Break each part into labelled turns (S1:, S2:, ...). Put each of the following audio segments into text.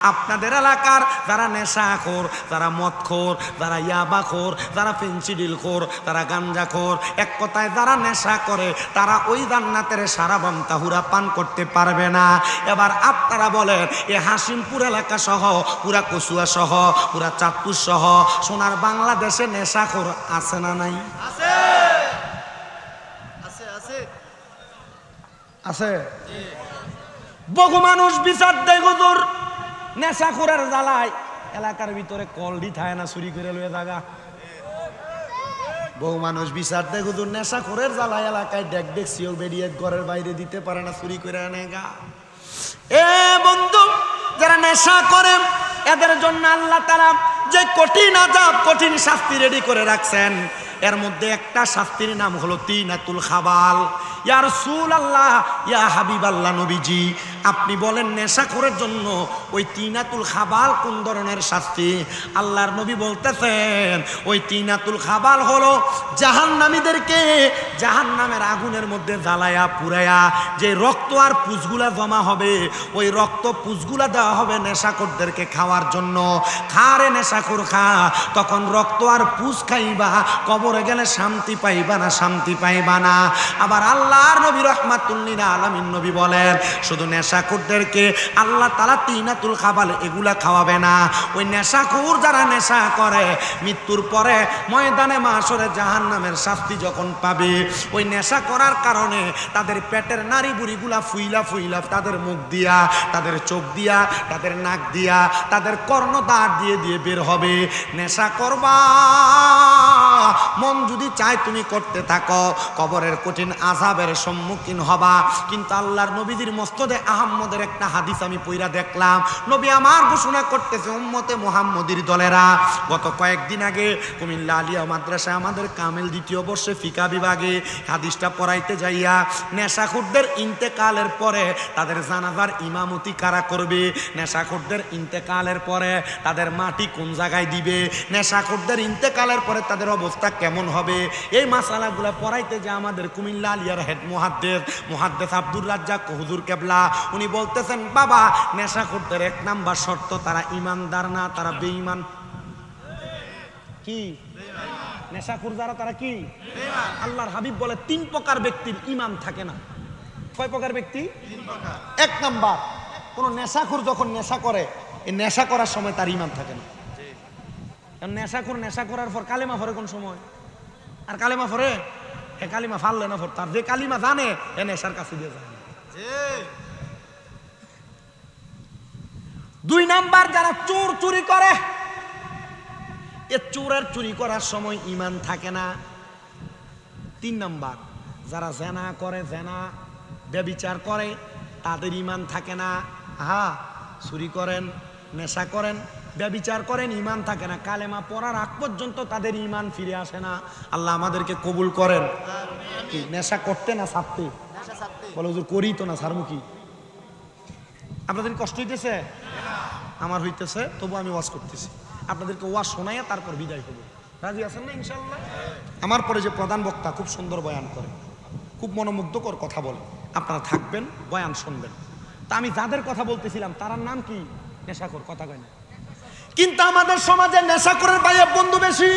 S1: আপনাদের এলাকার যারা নেশাখোর, যারা মদখোর, যারা ইয়াবাখোর, যারা ফেন্সিডিলখোর, যারা গাঞ্জাখোর, এক কথায় যারা নেশা করে, তারা ওই জান্নাতের সারাবাম তাহুরা পান করতে পারবে না। এবার আপনারা বলেন, এ হাসিমপুর এলাকা সহ, পুরা কচুয়া সহ, পুরা চাঁদপুর সহ সোনার বাংলাদেশে নেশাখোর আছে না নাই? আছে আছে আছে আছে। বহু মানুষ বিচার দেয় হুজুর নেশাখোরের জ্বালায় এলাকার ভিতরে কলডি থায় না, চুরি করে লয়ে জায়গা। বহু মানুষ বিচার দেয় হুজুর নেশাখোরের জ্বালায় এলাকায় দেখ দেখছিও বেরিয়ে ঘরের বাইরে দিতে পারে না, চুরি করে আনে গা। এ বন্ধু, যারা নেশা করে এদের জন্য আল্লাহ তাআলা যে কঠিন আযাব, কঠিন শাস্তি রেডি করে রাখছেন, এর মধ্যে একটা শাস্তির নাম হলো তিনাতুল খাবাল। ইয়া রাসূলুল্লাহ, ইয়া হাবিবাল্লাহ, নবীজি আপনি বলেন নেশাখোরের জন্য ওই তিনাতুল খাবাল কোন ধরনের শাস্তি? আল্লাহর নবী বলতেছেন, ওই তিনাতুল খাবাল হলো জাহান্নামীদেরকে জাহান্নামের আগুনের মধ্যে জ্বালায়া পুরায়া যে রক্ত আর পুঁজগুলা জমা হবে, ওই রক্ত পুঁজগুলা দেওয়া হবে নেশাখোরদেরকে খাওয়ার জন্য। খারে নেশাখোর খা, তখন রক্ত আর পুঁজ খাইবা, কবরে গেলে শান্তি পাইবা না, শান্তি পাইবা না। আবার আল্লাহর নবী রাহমাতুল লিল আলামিন নবী বলেন, শুধু নেশাখোরদেরকে আল্লাহ তাআলা তিনাতুল খাবাল এগুলা খাওয়াবে না, ওই নেশাখোর যারা নেশা করে মৃত্যুর পরে ময়দানে মাশরে জাহান্নামের শাস্তি যখন পাবে, ওই নেশা করার কারণে তাদের পেটের নাড়ি বুড়িগুলা ফুইলা ফুইলা তাদের মুখ দিয়া, তাদের চোখ দিয়া, তাদের নাক দিয়া, তাদের কর্ণদ্বার দিয়ে দিয়ে বের হবে। নেশা করবা, মন যদি চায় তুমি করতে থাকো, কবরের কঠিন আযাবের সম্মুখীন হবা। কিন্তু আল্লাহর নবীজির মসনদে আহমদের একটা হাদিস আমি পড়া দেখলাম, নবী আমার ঘোষণা করতেছে, উম্মতে মুহাম্মদীর দলেরা, গত কয়েকদিন আগে কুমিল্লা আলিয়া মাদ্রাসায় আমাদের কামেল দ্বিতীয় বর্ষে ফিকা বিভাগে হাদিসটা পড়াইতে যাইয়া, নেশাখোরদের ইন্তেকালের পরে তাদের জানাজার ইমামতি কারা করবে, নেশাখোরদের ইন্তেকালের পরে তাদের মাটি কোন জায়গায় দিবে, নেশাখোরদের ইন্তেকালের পরে তাদের অবস্থা কেমন হবে, এই মাসালাগুলো পড়াইতে যে আমাদের কুমিল্লা আলিয়ার হেড মুহাদ্দিস আব্দুর রাজ্জাক হুজুর কেবলা, উনি বলতেছেন, বাবা নেশাখোরদের এক নাম্বার শর্ত তারা ইমানদার না, তারা বেঈমান। কি নেশাখোর যারা, তারা কি? আল্লাহর হাবিব বলে 3 প্রকার ব্যক্তির ঈমান থাকে না। কয় প্রকার ব্যক্তি? 3 প্রকার। 1 নাম্বার, কোন নেশাখোর যখন নেশা করে, এই নেশা করার সময় তার ঈমান থাকে না। নেশাখোর নেশা করার পর কালেমা পড়ে কোন সময়? আর কালেমা পড়ে এ কালিমা ফাললে না পড়, তার যে কালিমা জানে এ নেশার কাছে দিয়ে যায়। 2 নাম্বার, যারা চোর চুরি করে, এ চোরের চুরি করার সময় ঈমান থাকে না। 3 নাম্বার, যারা জেনা করে, জেনা ব্যভিচার করে, তাদের ঈমান থাকে না। চুরি করেন, নেশা করেন, ব্যভিচার করেন, ঈমান থাকে না, কালেমা পড়ার আগ পর্যন্ত তাদের ঈমান ফিরে আসে না। আল্লাহ আমাদেরকে কবুল করেন। কি নেশা করতে না ছাড়তে? বলে হুজুর করি তো না, ছাড়মু কি? আপনাদের কষ্ট হইতেছে? আমার হইতেছে, তবু আমি ওয়াজ করতেছি, আপনাদেরকে ওয়াজ শোনাইয়া তারপর বিদায় হবো। রাজি আছেন না ইনশাআল্লাহ? আমার পরে যে প্রধান বক্তা খুব সুন্দর বয়ান করে, খুব মনোমুগ্ধকর কথা বলে, আপনারা থাকবেন, বয়ান শুনবেন। তা আমি যাদের কথা বলতেছিলাম তার নাম কি? নেশাখোর। কথা কয় না। কিন্তু আমাদের সমাজে নেশাখোরের ভাইয়া বন্ধু বেশি।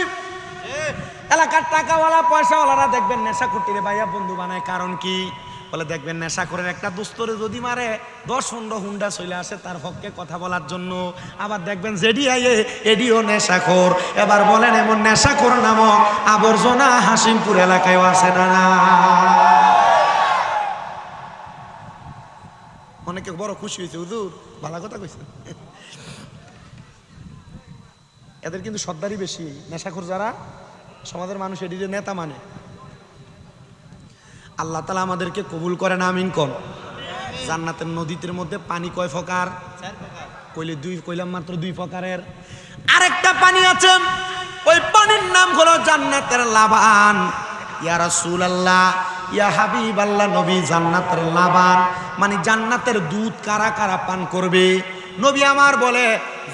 S1: এলাকার টাকাওয়ালা পয়সাওয়ালারা দেখবেন নেশাখোরটিরে ভাইয়া বন্ধু বানায়। কারণ কি? বলে দেখবেন নেশাখোরের একটা দোস্তরে যদি মারে 10-15 হুন্ডা চলে আসে তার পক্ষে কথা বলার জন্য। আবার দেখবেন যেডি আইয়ে এডিও নেশাখোর। এবার বলেন এমন নেশাখোর নামক আবর্জনা হাসিমপুর এলাকায় আছে না? অনেকে বড় খুশি হয়েছে, হুজুর ভালো কথা কইছেন। এদের কিন্তু সর্দারি বেশি। নেশাখোর যারা, সমাজের মানুষ এটির নেতা মানে। আল্লাহ তাআলা আমাদেরকে কবুল করেন, আমিন কোন। জান্নাতের নদীর মধ্যে পানি কয় প্রকার? 4 প্রকার। কইলে 2, কইলাম মাত্র 2 প্রকারের। আরেকটা পানি আছে, ওই পানির নাম হলো জান্নাতের লাবান। ইয়া রাসূলুল্লাহ, ইয়া হাবিবাল্লাহ, নবী জান্নাতের লাবান মানে জান্নাতের দুধ কারা কারা পান করবে? নবী আমার বলে,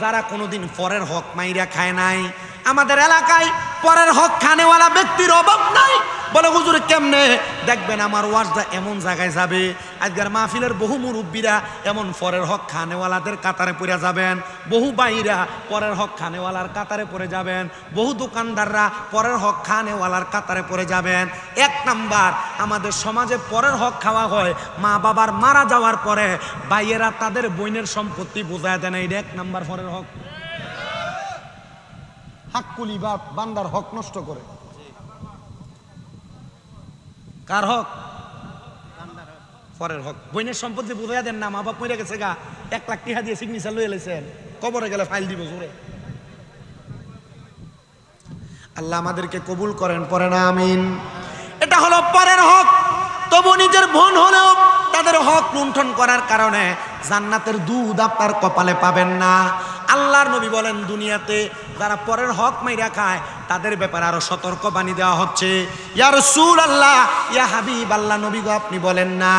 S1: যারা কোনোদিন পরের হক মাইরা খায় নাই। আমাদের এলাকায় পরের হক খানেওয়ালা ব্যক্তির অভাব নাই, বলে হুজুর কেমনে? দেখবেন আমার ওয়াজটা এমন জায়গায় যাবে, আজকের মাহফিলের বহু মুরব্বীরা এমন পরের হক খানেওয়ালাদের কাতারে পড়ে যাবেন, বহু বাইরা পরের হক খানেওয়ালার কাতারে পড়ে যাবেন, বহু দোকানদাররা পরের হক খানেওয়ালার কাতারে পড়ে যাবেন। এক নাম্বার, আমাদের সমাজে পরের হক খাওয়া হয় মা বাবার মারা যাওয়ার পরে, ভাইয়েরা তাদের বোনের সম্পত্তি বোঝায় দেয় না, এটা এক নাম্বার পরের হক। হাক্কুলি বান্দার হক নষ্ট করে। কার হক? পরের হক। বোনের সম্পত্তি বুঝাইয়া দেন না, মা বাপ মরে গেছে গা, 1 লাখ টাকা দিয়ে সিগনেচার লয়ে এলেছেন, কবরে গেলে ফাইল দিব জোরে। আল্লাহ আমাদেরকে কবুল করেন, পরে না আমিন। এটা হলো পরের হক। তবু নিজের বোন হলেও তাদের হক লুণ্ঠন করার কারণে জান্নাতের দুধ আপনার কপালে পাবেন না। আল্লাহর নবী বলেন, দুনিয়াতে যারা পরের হক মাইরা খায় তাদের ব্যাপারে আরো সতর্ক বাণী দেওয়া হচ্ছে। ইয়া রাসূলুল্লাহ, ইয়া হাবিবাল্লাহ, নবী গো আপনি বলেন না,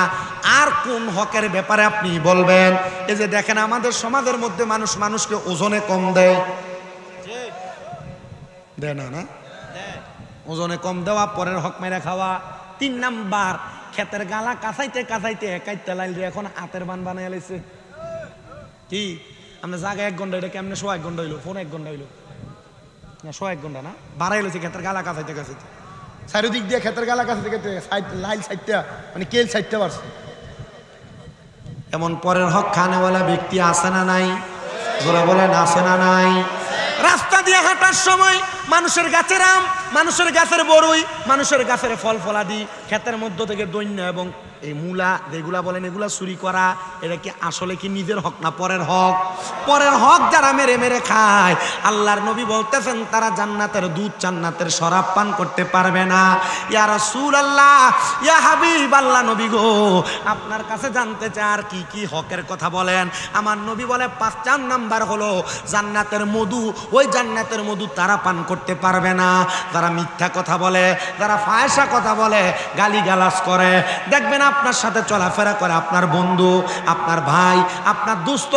S1: আর কোন হকের ব্যাপারে আপনি বলবেন? এই যে দেখেন আমাদের সমাজের মধ্যে মানুষ মানুষকে ওজনে কম দেয়, দেয় না? না, ওজনে কম দেওয়া, পরের হক মেরে খাওয়া। 3 নাম্বার, ক্ষেতের গালা কাছাইতে কাছাইতে একাইতে লাইলে এখন হাতের বান বানাই লাইছে। কি আমরা জায়গা 1 ঘন্টা, এটা কেমনে 1 ঘন্টা হইলো? ফোন 1 ঘন্টা হইলো না, 1 ঘন্টা না, বাড়াই লইছে ক্ষেতের গালা কাছাইতে কাছাইতে। চারিদিক দিয়ে ক্ষেতের গালা কাছাইতে লাইল সাইডটা মানে কেল সাইডটা বাড়ছে। এমন পরের হক খানেওয়ালা ব্যক্তি আছে না নাই? জোরে বলেন, আছে না নাই? রাস্তা দিয়ে হাঁটার সময় মানুষের গাছের আম, মানুষের গাছের বরুই, মানুষের গাছের ফল ফলাদি, ক্ষেতের মধ্য থেকে দৈন্য এবং এই মূলা যেগুলা বলেন এগুলা চুরি করা, এটা কি আসলে কি নিজের হক না পরের হক? পরের হক যারা মেরে মেরে খায়, আল্লাহর নবী বলতেছেন তারা জান্নাতের দুধ, জান্নাতের শরাব পান করতে পারবে না। ইয়া রাসূলুল্লাহ, ইয়া হাবিবাল্লাহ, নবী গো আপনার কাছে জানতে চাই আর কি কি হকের কথা বলেন। আমার নবী বলে 4 নাম্বার হলো জান্নাতের মধু। ওই জান্নাতের মধু তারা পান করতে পারবে না যারা মিথ্যা কথা বলে, যারা ফায়সা কথা বলে, গালিগালাজ করে। দেখবেন আপনার সাথে চলাফেরা করে আপনার বন্ধু, আপনার ভাই, আপনার দোস্ত,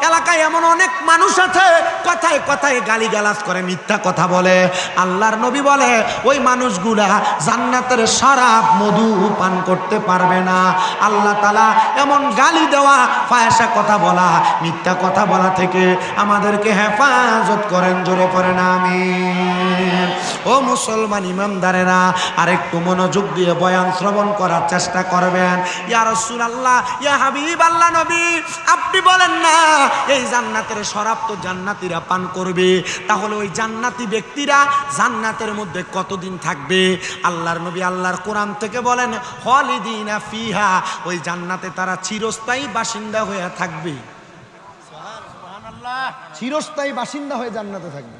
S1: এলাকায় এমন অনেক মানুষ আছে কথায় কথায় গালিগালাজ করে, মিথ্যা কথা বলে। আল্লাহর নবী বলে ওই মানুষগুলা জান্নাতের শরাব, মধু পান করতে পারবে না। আল্লাহ তাআলা এমন গালি দেওয়া, ফায়সা কথা বলা, মিথ্যা কথা বলা থেকে আমাদেরকে হেফাজত করেন, জোরে পড়েন আমিন। ও মুসলমান ইমানদারেরা, আরেকটু মনোযোগ দিয়ে বয়ান শ্রবণ করার চেষ্টা করবেন। ইয়া রাসূলুল্লাহ, ইয়া হাবিবাল্লাহ, নবী আপনি বলেন না এই জান্নাতের শরাব তো জান্নাতীরা পান করবে, তাহলে ওই জান্নাতি ব্যক্তিরা জান্নাতের মধ্যে কতদিন থাকবে? আল্লাহর নবী আল্লাহর কোরআন থেকে বলেন, খালিদিনা ফিহা, ওই জান্নাতে তারা চিরস্থায়ী বাসিন্দা হয়ে থাকবে। সুবহানাল্লাহ, চিরস্থায়ী বাসিন্দা হয়ে জান্নাতে থাকবে।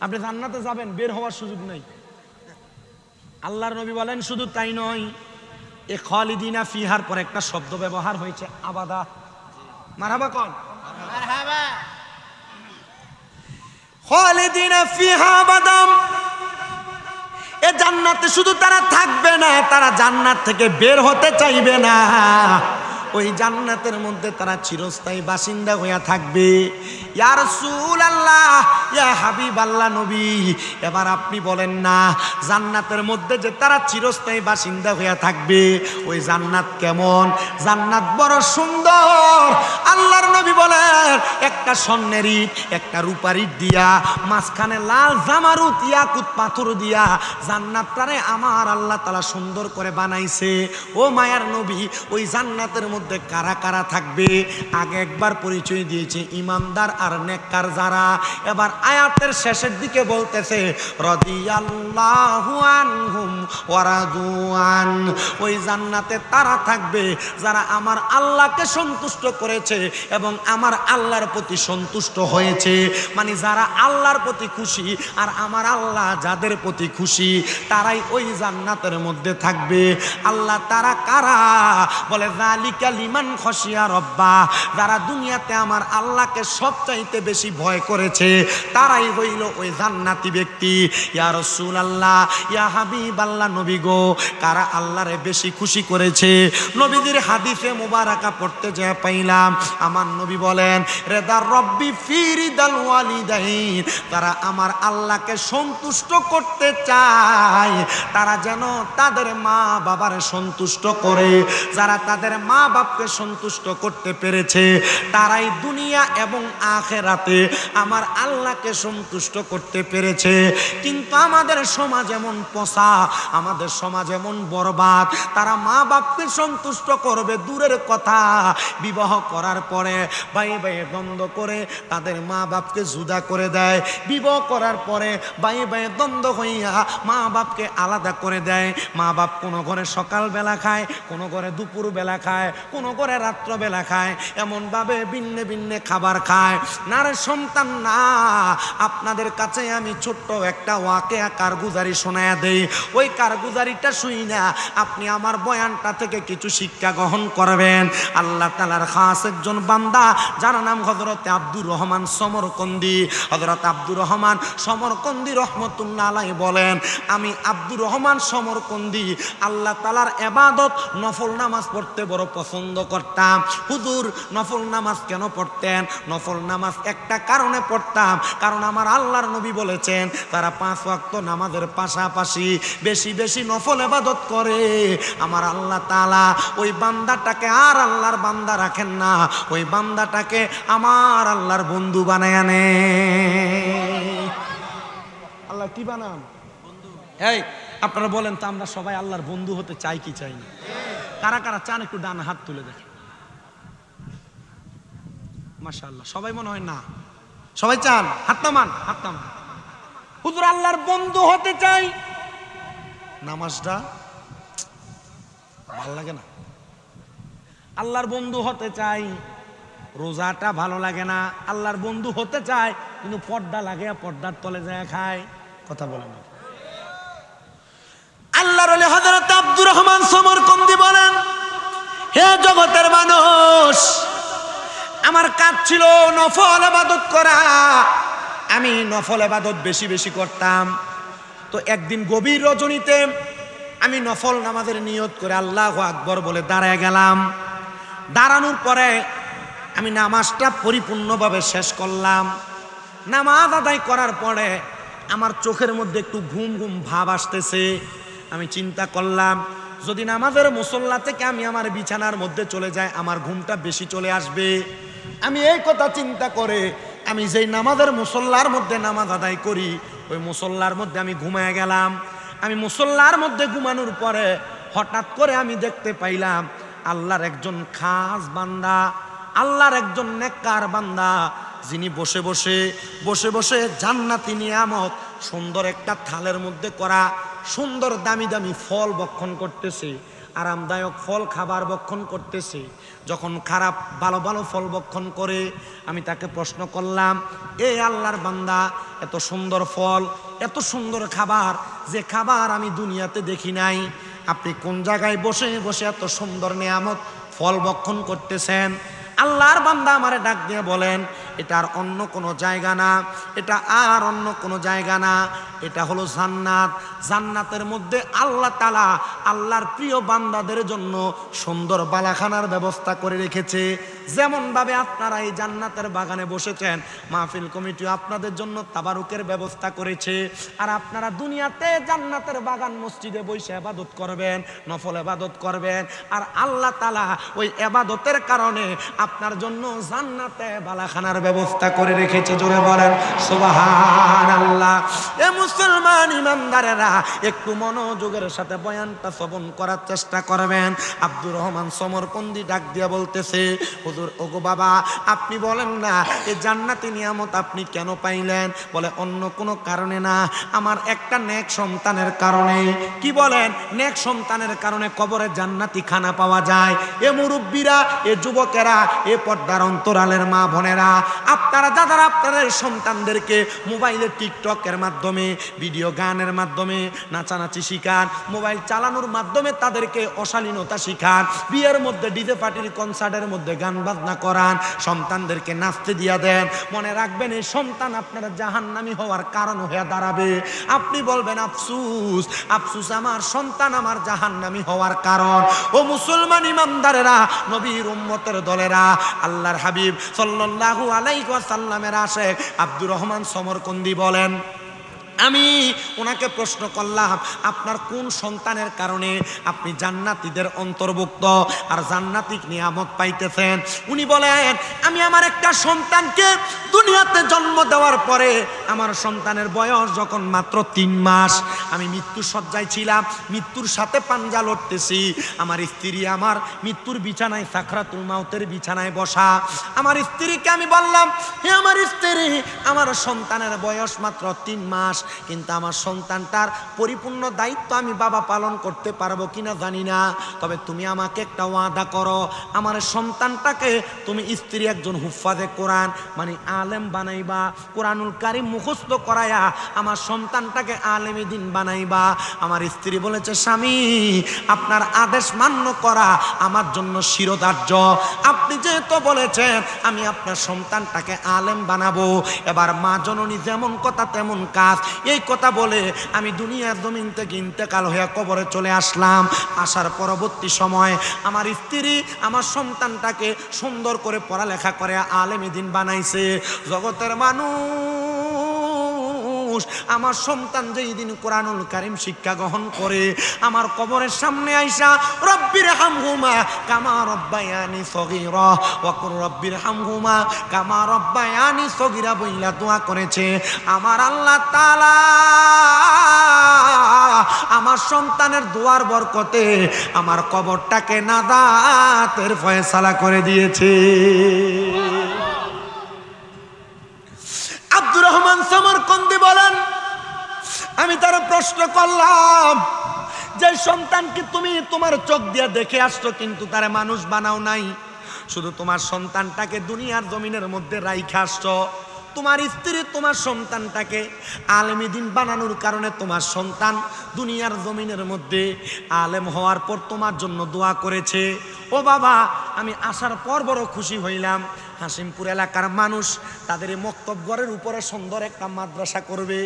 S1: আপনি জান্নাতে যাবেন, বের হওয়ার সুযোগ নেই। আল্লাহর নবী বলেন শুধু তাই নয়, এ খালিদিনা ফিহার পর একটা শব্দ ব্যবহার হয়েছে, আবাদা। মারহাবা কোন? মারহাবা। খালিদিনা ফিহা আবাদাম, এ জান্নাতে শুধু তারা থাকবে না, তারা জান্নাত থেকে বের হতে চাইবে না। ওই জান্নাতের মধ্যে তারা চিরস্থায়ী বাসিন্দা হইয়া থাকবে। ইয়া রাসূলুল্লাহ, ইয়া হাবিবাল্লাহ, নবী এবার আপনি বলেন না জান্নাতের মধ্যে যে তারা চিরস্থায়ী বাসিন্দা হইয়া থাকবে, ওই জান্নাত কেমন? জান্নাত বড় সুন্দর। আল্লাহর নবী বলেন একটা স্বর্ণের ইট, একটা রূপার ইট দিয়া, মাঝখানে লাল জামারুত ইয়াকুত পাথর দিয়া জান্নাতটারে আমার আল্লাহ তাআলা সুন্দর করে বানাইছে। ও মায়ার নবী, ওই জান্নাতের মধ্যে কারা কারা থাকবে? আগে একবার পরিচয় দিয়েছে ইমানদার আর নেককার যারা। এবার আয়াতের শেষের দিকে বলতেছে রাদিয়াল্লাহু আনহুম ওয়া রাদু আন, ওই জান্নাতে তারা থাকবে যারা আমার আল্লাহকে সন্তুষ্ট করেছে এবং আমার আল্লাহর প্রতি সন্তুষ্ট হয়েছে। মানে যারা আল্লাহর প্রতি খুশি আর আমার আল্লাহ যাদের প্রতি খুশি, তারাই ওই জান্নাতের মধ্যে থাকবে। আল্লাহ তারা কারা? বলে যালিকা লিমান খশিয়া রব্বা, যারা দুনিয়াতে আমার আল্লাহকে সবচেয়ে সবচাইতে বেশি ভয় করেছে তারাই হইল ওই জান্নাতি ব্যক্তি। ইয়া রাসূলুল্লাহ, ইয়া হাবিবাল্লাহ, নবী গো, কারা আল্লাহরে বেশি খুশি করেছে? নবীদের হাদিসে মুবারাকা পড়তে যা পাইলাম, আমার নবী বলেন, রেদা রব্বি ফি রিদাল ওয়ালিদাইন, তারা আমার আল্লাহকে সন্তুষ্ট করতে চায়, তারা যেন তাদের মা বাবারে সন্তুষ্ট করে। যারা তাদের মা বাপকে সন্তুষ্ট করতে পেরেছে তারাই দুনিয়া এবং আখিরাতে আমার আল্লাহকে সন্তুষ্ট করতে পেরেছে। কিন্তু আমাদের সমাজ এমন পচা, আমাদের সমাজ এমন বরবাদ, তারা মা বাপকে সন্তুষ্ট করবে দূরের কথা, বিবাহ করার পরে ভাই ভাই দ্বন্দ্ব করে তাদের মা বাপকে জুদা করে দেয়, বিবাহ করার পরে ভাই ভাই দ্বন্দ্ব হইয়া মা বাপকে আলাদা করে দেয়। মা বাপ কোনো ঘরে সকালবেলা খায়, কোনো ঘরে দুপুর বেলা খায়, কোনো ঘরে রাত্রবেলা খায়, এমনভাবে ভিন্ন ভিন্ন খাবার খায়। না রে সন্তান না, আপনাদের কাছে আমি ছোট্ট একটা ওয়াকিয়া কারগুজারি শোনায়া দেই। ওই কারগুজারিটা শুই না আপনি আমার বয়ানটা থেকে কিছু শিক্ষা গ্রহণ করবেন। আল্লাহ তাআলার খাস একজন বান্দা যার নাম হযরত আব্দুর রহমান সমরকন্দি। হযরত আব্দুর রহমান সমরকন্দি রহমতুল্লাহ আলাইহি বলেন, আমি আব্দুর রহমান সমরকন্দি আল্লাহ তাআলার ইবাদত নফল নামাজ পড়তে বড় পছন্দ করতাম। হুজুর নফল নামাজ কেন পড়তেন? নফল নামাজ একটা কারণে পড়তাম, কারণ আমার আল্লাহর নবী বলেছেন তারা 5 ওয়াক্ত নামাজের পাশাপাশি বেশি বেশি নফল ইবাদত করে। আমার আল্লাহ তাআলা ওই বান্দাটাকে আর আল্লাহর বান্দা রাখেন না, ওই বান্দাটাকে আমার আল্লাহর বন্ধু বানায় আনে। আল্লাহ কি বানান? বন্ধু। এই আপনারা বলেন তো, আমরা সবাই আল্লাহর বন্ধু হতে চাই কি চাই না? কারা কারা চান একটু ডান হাত তুলে দেখেন। মাশাআল্লাহ, সবাই মনে হয় না, সবাই চান। হাত নামান, হাত নামান। হুজুর আল্লাহর বন্ধু হতে চাই, নামাজটা ভালো লাগে না। আল্লাহর বন্ধু হতে চাই, রোজাটা ভালো লাগে না। আল্লাহর বন্ধু হতে চাই কিন্তু পর্দা লাগে, পর্দার তলে যায় খায়। কথা বলেন না। আল্লাহর ওলি হযরত আব্দুর রহমান সমরকন্দি বলেন, হে জগতের মানুষ, আমার কাজ ছিল নফল ইবাদত করা। আমি নফল ইবাদত বেশি বেশি করতাম। তো একদিন গভীর রজনীতে আমি নফল নামাজের নিয়ত করে আল্লাহু আকবার বলে দাঁড়ায় গেলাম। দাঁড়ানোর পরে আমি নামাজটা পরিপূর্ণভাবে শেষ করলাম। নামাজ আদায় করার পরে আমার চোখের মধ্যে একটু ঘুম ঘুম ভাব আসতেছে। আমি চিন্তা করলাম, যদি নামাজের মুসল্লা থেকে আমি আমার বিছানার মধ্যে চলে যাই আমার ঘুমটা বেশি চলে আসবে। আমি এই কথা চিন্তা করে আমি যেই নামাজের মুসল্লার মধ্যে নামাজ আদায় করি ওই মুসল্লার মধ্যে আমি ঘুমায় গেলাম। আমি মুসল্লার মধ্যে ঘুমানোর পরে হঠাৎ করে আমি দেখতে পাইলাম আল্লাহর একজন খাস বান্দা, আল্লাহর একজন নেককার বান্দা, যিনি বসে বসে বসে বসে জান্নাতি নিয়ামত সুন্দর একটা থালের মধ্যে করা সুন্দর দামি দামি ফল ভক্ষণ করতেছে, আরামদায়ক ফল খাবার ভক্ষণ করতেছে। যখন খারাপ ভালো ভালো ফল ভক্ষণ করে আমি তাকে প্রশ্ন করলাম, এ আল্লাহর বান্দা, এত সুন্দর ফল, এত সুন্দর খাবার, যে খাবার আমি দুনিয়াতে দেখি নাই, আপনি কোন জায়গায় বসে বসে এত সুন্দর নিয়ামত ফল ভক্ষণ করতেছেন? আল্লাহর বান্দা আমারে ডাক দিয়ে বলেন, এটা আর অন্য কোনো জায়গা না, এটা আর অন্য কোনো জায়গা না, এটা হলো জান্নাত। জান্নাতের মধ্যে আল্লাহ তাআলা আল্লাহর প্রিয় বান্দাদের জন্য সুন্দর বালাখানার ব্যবস্থা করে রেখেছে। যেমনভাবে আপনারা এই জান্নাতের বাগানে বসেছেন, মাহফিল কমিটিও আপনাদের জন্য তাবারুকের ব্যবস্থা করেছে। আর আপনারা দুনিয়াতে জান্নাতের বাগান মসজিদে বসে ইবাদত করবেন, নফল ইবাদত করবেন, আর আল্লাহ তাআলা ওই ইবাদতের কারণে আপনার জন্য জান্নাতে বালাখানার ব্যবস্থা করে রেখেছে। জোরে বলেন সুবহানাল্লাহ। এ মুসলমান ইমানদারেরা একটু মনোযোগের সাথে বয়ানটা শ্রবণ করার চেষ্টা করবেন। আব্দুর রহমান সমরকন্দি ডাক দিয়ে বলতেছে, হুজুর ওগো বাবা, আপনি বলেন না এই জান্নাতি নিয়ামত আপনি কেন পাইলেন? বলে অন্য কোনো কারণে না, আমার একটা নেক সন্তানের কারণে। কি বলেন? নেক সন্তানের কারণে কবরে জান্নাতি খানা পাওয়া যায়। এ মুরব্বীরা, এ যুবকেরা, এ পর্দার অন্তরালের মা বোনেরা, আপনারা যারা আপনাদের সন্তানদেরকে মোবাইলে টিকটকের মাধ্যমে, ভিডিও গানের মাধ্যমে নাচানাচি শিখান, মোবাইল চালানোর মাধ্যমে তাদেরকে অশালীনতা শিখান, বিয়ের মধ্যে ডিজে পার্টির কনসার্টের মধ্যে গান বাজনা করান, সন্তানদেরকে নাচতে দিয়া দেন, মনে রাখবেন এই সন্তান আপনার জাহান্নামী হওয়ার কারণ হয়ে দাঁড়াবে। আপনি বলবেন আফসুস, আফসুস আমার সন্তান আমার জাহান্নামী হওয়ার কারণ। ও মুসলমান ইমানদারেরা, নবীর উম্মতের দলেরা, আল্লাহর হাবিব সাল্লাল্লাহু আলাইহি ওয়াসাল্লামের আশিক আব্দুর রহমান সমরকন্দি বলেন, আমি ওনাকে প্রশ্ন করলাম, আপনার কোন সন্তানের কারণে আপনি জান্নাতীদের অন্তর্ভুক্ত আর জান্নাতিক নিয়ামত পাইতেছেন? উনি বলেন, আমি আমার একটা সন্তানকে দুনিয়াতে জন্ম দেওয়ার পরে আমার সন্তানের বয়স যখন মাত্র 3 মাস, আমি মৃত্যুর শয্যায় ছিলাম, মৃত্যুর সাথে পাঞ্জা লড়তেছি, আমার স্ত্রী আমার মৃত্যুর বিছানায়, সাকরাতুল মাউতের বিছানায় বসা। আমার স্ত্রীকে আমি বললাম, হে আমার স্ত্রী, আমার সন্তানের বয়স মাত্র 3 মাস, কিন্তু আমার সন্তানটার পরিপূর্ণ দায়িত্ব আমি বাবা পালন করতে পারবো কিনা জানি না, তবে তুমি আমাকে একটা ওয়াদা করো, আমার সন্তানটাকে তুমি স্ত্রী একজন হুফাজে কোরআন মানে আলেম বানাইবা, কোরআনুল কারীম মুখস্থ করায়া আমার সন্তানটাকে আলেমী দিন বানাইবা। আমার স্ত্রী বলেছে, স্বামী আপনার আদেশ মান্য করা আমার জন্য শিরোধার্য, আপনি যেহেতু বলেছেন আমি আপনার সন্তানটাকে আলেম বানাবো, এবার মা জননী যেমন কথা তেমন কাজ, এই কথা বলে আমি দুনিয়ার জমিন থেকে ইন্তেকাল হয়ে কবরে চলে আসলাম। আসার পরবর্তী সময় আমার স্ত্রী আমার সন্তানটাকে সুন্দর করে পড়ালেখা করে আলেমী দিন বানাইছে। জগতের মানুষ, আমার সন্তান যেই দিন কোরআনুল কারীম শিক্ষা গ্রহণ করে আমার কবরের সামনে আইসা রব্বির হামহুমা কামা রব্বায়ানি সগীরা ওয়া কুর রব্বির হামহুমা কামা রব্বায়ানি সগীরা বইলা দোয়া করেছে। আমার আল্লাহ তাআলা আমার সন্তানের দোয়ার বরকতে আমার কবরটাকে নাজাতের ফয়সালা করে দিয়েছে। আব্দুর রহমান সমরকন্দি বলেন, আমি তার প্রশ্ন করলাম, যে সন্তানকে তুমি তোমার চোখ দিয়ে দেখে আসছো কিন্তু তারা মানুষ বানাও নাই, শুধু তোমার সন্তানটাকে দুনিয়ার জমিনের মধ্যে রাইখা আসছো, তোমার স্ত্রী তোমার সন্তানটাকে আলেমী দিন বানানোর কারণে তোমার সন্তান দুনিয়ার জমিনের মধ্যে আলেম হওয়ার পর তোমার জন্য দোয়া করেছে। ও বাবা, আমি আসার পর বড় খুশি হইলাম, হাসিমপুর এলাকার মানুষ তাদের এই মক্তবঘরের উপরে সুন্দর একটা মাদ্রাসা করবে।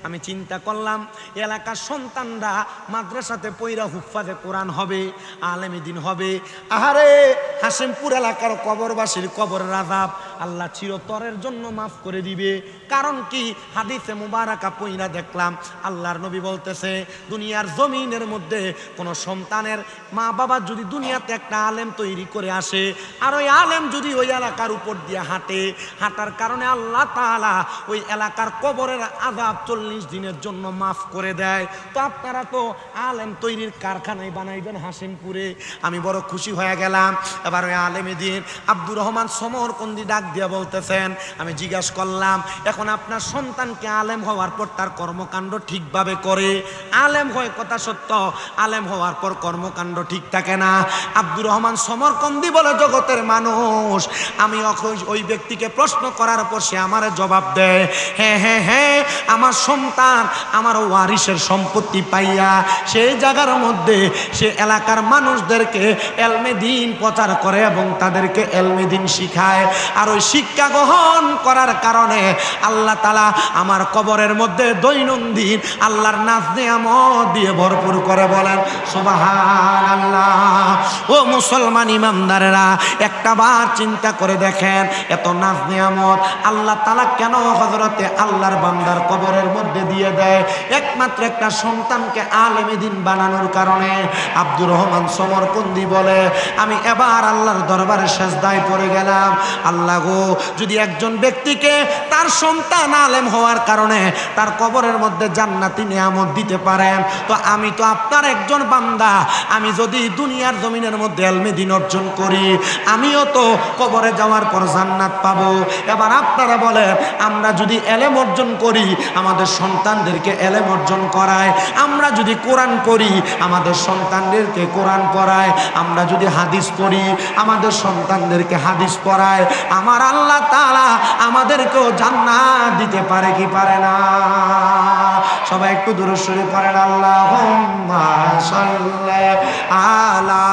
S1: আমি চিন্তা করলাম এলাকার সন্তানরা মাদ্রাসাতে পইরা হুফাজে কোরআন হবে, আলেমী দিন হবে। আহারে, হাসিমপুর এলাকার কবরবাসীর কবরের আযাব আল্লাহ চিরতরের জন্য মাফ করে দিবে। কারণ কি, হাদিসে মুবারাকা পইরা দেখলাম আল্লাহর নবী বলতেছে, দুনিয়ার জমিনের মধ্যে কোনো সন্তানের মা বাবা যদি দুনিয়াতে একটা আলেম তৈরি করে আসে আর ওই আলেম যদি ওই এলাকার উপর দিয়ে হাঁটে, হাঁটার কারণে আল্লাহ তাআলা ওই এলাকার কবরের আযাব 40 দিনের জন্য মাফ করে দেয়। তো আপনারা তো আলেম তৈরির কারখানায় বানাইবেন হাসিমপুরে। আমি বড় খুশি হয়ে গেলাম। এবার ওই আলেমী দিন আব্দুর রহমান সমরকন্দি ডাক দিয়া বলতেছেন, আমি জিজ্ঞাসা করলাম, এখন আপনার সন্তানকে আলেম হওয়ার পর তার কর্মকাণ্ড ঠিকভাবে করে, আলেম হয় কথা সত্য, আলেম হওয়ার পর কর্মকাণ্ড ঠিক থাকে না। আব্দুর রহমান সমরকন্দি বলে, জগতের মানুষ, আমি ওই ব্যক্তিকে প্রশ্ন করার পর সে আমার জবাব দেয়, হ্যাঁ হ্যাঁ হ্যাঁ, আমার সন্তান আমার ওয়ারিসের সম্পত্তি পাইয়া সেই জায়গার মধ্যে সে এলাকার মানুষদেরকে এলমে দিন প্রচার করে এবং তাদেরকে এলমে দিন শিখায়। আর ওই শিক্ষা গ্রহণ করার কারণে আল্লাহ তাআলা আমার কবরের মধ্যে দৈনন্দিন আল্লাহর নাজ নিয়ামত দিয়ে ভরপুর করে। বলেন সুবহানাল্লাহ। ও মুসলমান ইমানদারেরা, একটা বার চিন্তা করে দেখেন, এত নাজ নিয়ামত আল্লাহ তাআলা কেন হযরতে আল্লাহর বান্দার কবরের মধ্যে দিয়ে দেয়? একমাত্র একটা সন্তানকে আলেমী দিন বানানোর কারণে। আব্দুর রহমান সমরকন্দি বলে, আমি এবার আল্লাহর দরবারে সেজদায় পড়ে গেলাম, আল্লাহ গো, যদি একজন ব্যক্তিকে তার সন্তান আলেম হওয়ার কারণে তার কবরের মধ্যে জান্নাতি নিয়ামত দিতে পারেন, তো আমি তো আপনার একজন বান্দা, আমি যদি দুনিয়ার জমিনের মধ্যে এলমে দিন অর্জন করি, আমিও তো কবরে যাওয়ার পর জান্নাত পাবো। এবার আপনারা বলেন, আমরা যদি এলেম অর্জন করি আমাদের সন্তানদেরকে এলেম অর্জন করায়, আমরা যদি কোরআন করি আমাদের সন্তানদেরকে কোরআন পড়ায়, আমরা যদি হাদিস পড়ি আমাদের সন্তানদেরকে হাদিস পড়ায়, আমার আল্লাহ তাআলা আমাদেরকেও জান্নাত দিতে পারে কি পারে না? সবাই একটু দুরূদ শরীফ পড়েন, আল্লাহুম্মা সাল্লি আলা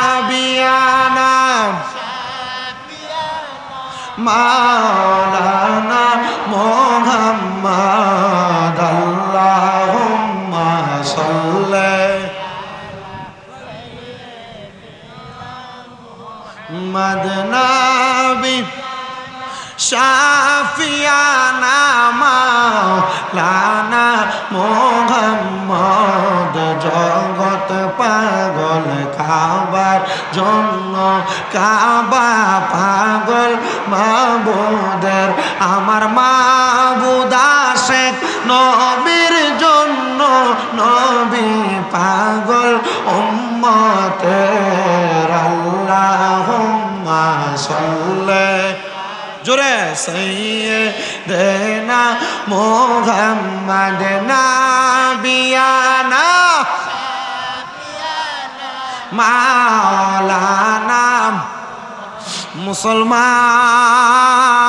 S1: মাদনাবিয়ানা মাওলানা মুহাম্মদ আল্লাহুম্মা সাল্লি মাদনাবি শাফিয়ানা মাওলানা মুহাম্মদ জগৎ পাগল কাবার জন্য, কাবা পাগল মাবুদের, আমার মাবুদ আশিক নবীর জন্য, নবী পাগল উম্মতের আল্লাহুম্মা সাল্লি জোরে সাইয়্যিদানা মুহাম্মদ নাবিয়ানা মাওলানা।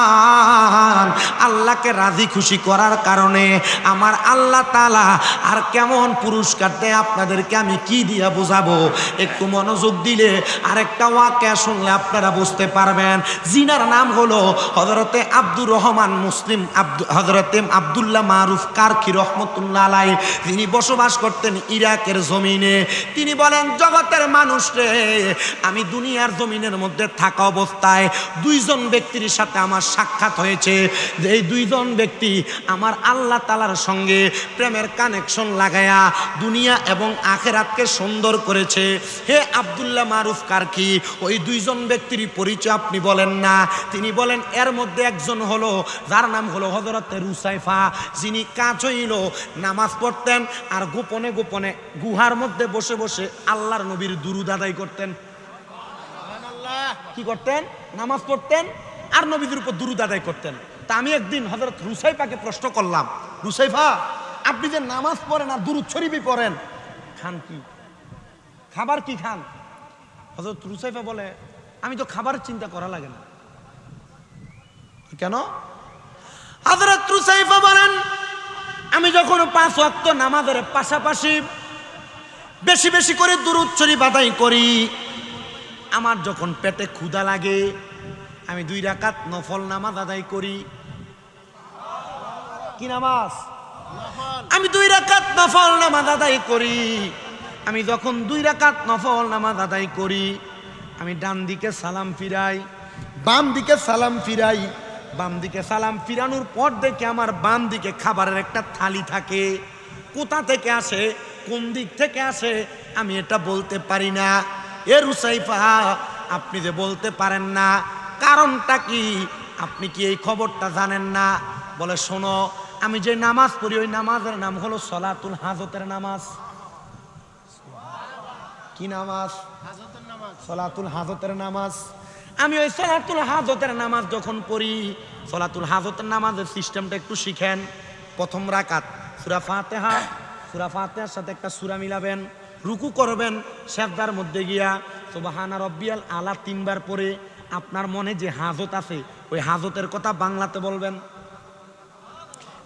S1: মুসলমান, আল্লাহকে রাজি খুশি করার কারণে আমার আল্লাহ তাআলা আর কেমন পুরস্কার দেয় আপনাদেরকে আমি কি দিয়া বোঝাবো? একটু মনোযোগ দিলে আরেকটা ওয়াকিয়া শুনলে আপনারা বুঝতে পারবেন। জিনার নাম হলো হযরতে আব্দুর রহমান মুসলিম হযরতে আব্দুল্লাহ মারুফ কারখি রহমতুল্লাহ আলাইহি। তিনি বসবাস করতেন ইরাকের জমিনে। তিনি বলেন, জগতের মানুষ রে, আমি দুনিয়ার জমিনের মধ্যে থাকা অবস্থায় দুইজন ব্যক্তির সাথে আমার সাক্ষাৎ হয়েছে। যে এই দুইজন ব্যক্তি আমার আল্লাহ তাআলার সঙ্গে প্রেমের কানেকশন লাগায়া দুনিয়া এবং আখিরাতকে সুন্দর করেছে। হে আব্দুল্লাহ মারুফ কারখি, ওই দুইজন ব্যক্তির পরিচয় আপনি বলেন না। তিনি বলেন, এর মধ্যে একজন হলো, যার নাম হলো হযরতে রুসাইফা, যিনি কাজ হইল নামাজ পড়তেন আর গোপনে গোপনে গুহার মধ্যে বসে বসে আল্লাহর নবীর দুরূদ আদায় করতেন। কি করতেন? নামাজ পড়তেন আর নবীদের উপর দুরূদ আদায় করতেন। তা আমি একদিন হযরত রুসাইফাকে প্রশ্ন করলাম, রুসাইফা, আপনি যে নামাজ পড়েন আর দুরূদ শরীফই পড়েন, খান কি? খাবার কি খান? হযরত রুসাইফা বলে, আমি তো খাবারের চিন্তা করা লাগে না। কেন? হযরত রুসাইফা বলেন, আমি যখন 5 ওয়াক্ত নামাজের পাশাপাশি বেশি বেশি করে দুরূদ শরীফ আদায় করি, আমার যখন পেটে ক্ষুধা লাগে আমি 2 রাকাত নফল নামাজ আদায় করি। কি নামাজ? আমি 2 রাকাত নফল নামাজ আদায় করি। আমি যখন 2 রাকাত নফল নামাজ আদায় করি, আমি ডান দিকে সালাম ফিরাই, বাম দিকে সালাম ফিরাই। বাম দিকে সালাম ফিরানোর পর দেখে আমার বাম দিকে খাবারের একটা থালি থাকে। কোথা থেকে আসে, কোন দিক থেকে আসে আমি এটা বলতে পারি না। এ রুসাইফা, আপনি যে বলতে পারেন না, কারণটা কি? আপনি কি এই খবরটা জানেন না? বলে, শোনো, আমি যে নামাজ পড়ি ওই নামাজের নাম হলো সলাতুল হাজতের নামাজ। কি নামাজ? সলাতুল হাজতের নামাজ। আমি ওই সলাতুল হাজতের নামাজ যখন পড়ি, সলাতুল হাজতের নামাজের সিস্টেমটা একটু শিখেন। প্রথম রাকাত সূরা ফাতিহা, সূরা ফাতিহার সাথে একটা সূরা মিলাবেন, রুকু করবেন, সিজদার মধ্যে গিয়া সুবহানা রাব্বিয়াল আলা 3 বার পরে আপনার মনে যে হাজত আছে ওই হাজতের কথা বাংলাতে বলবেন।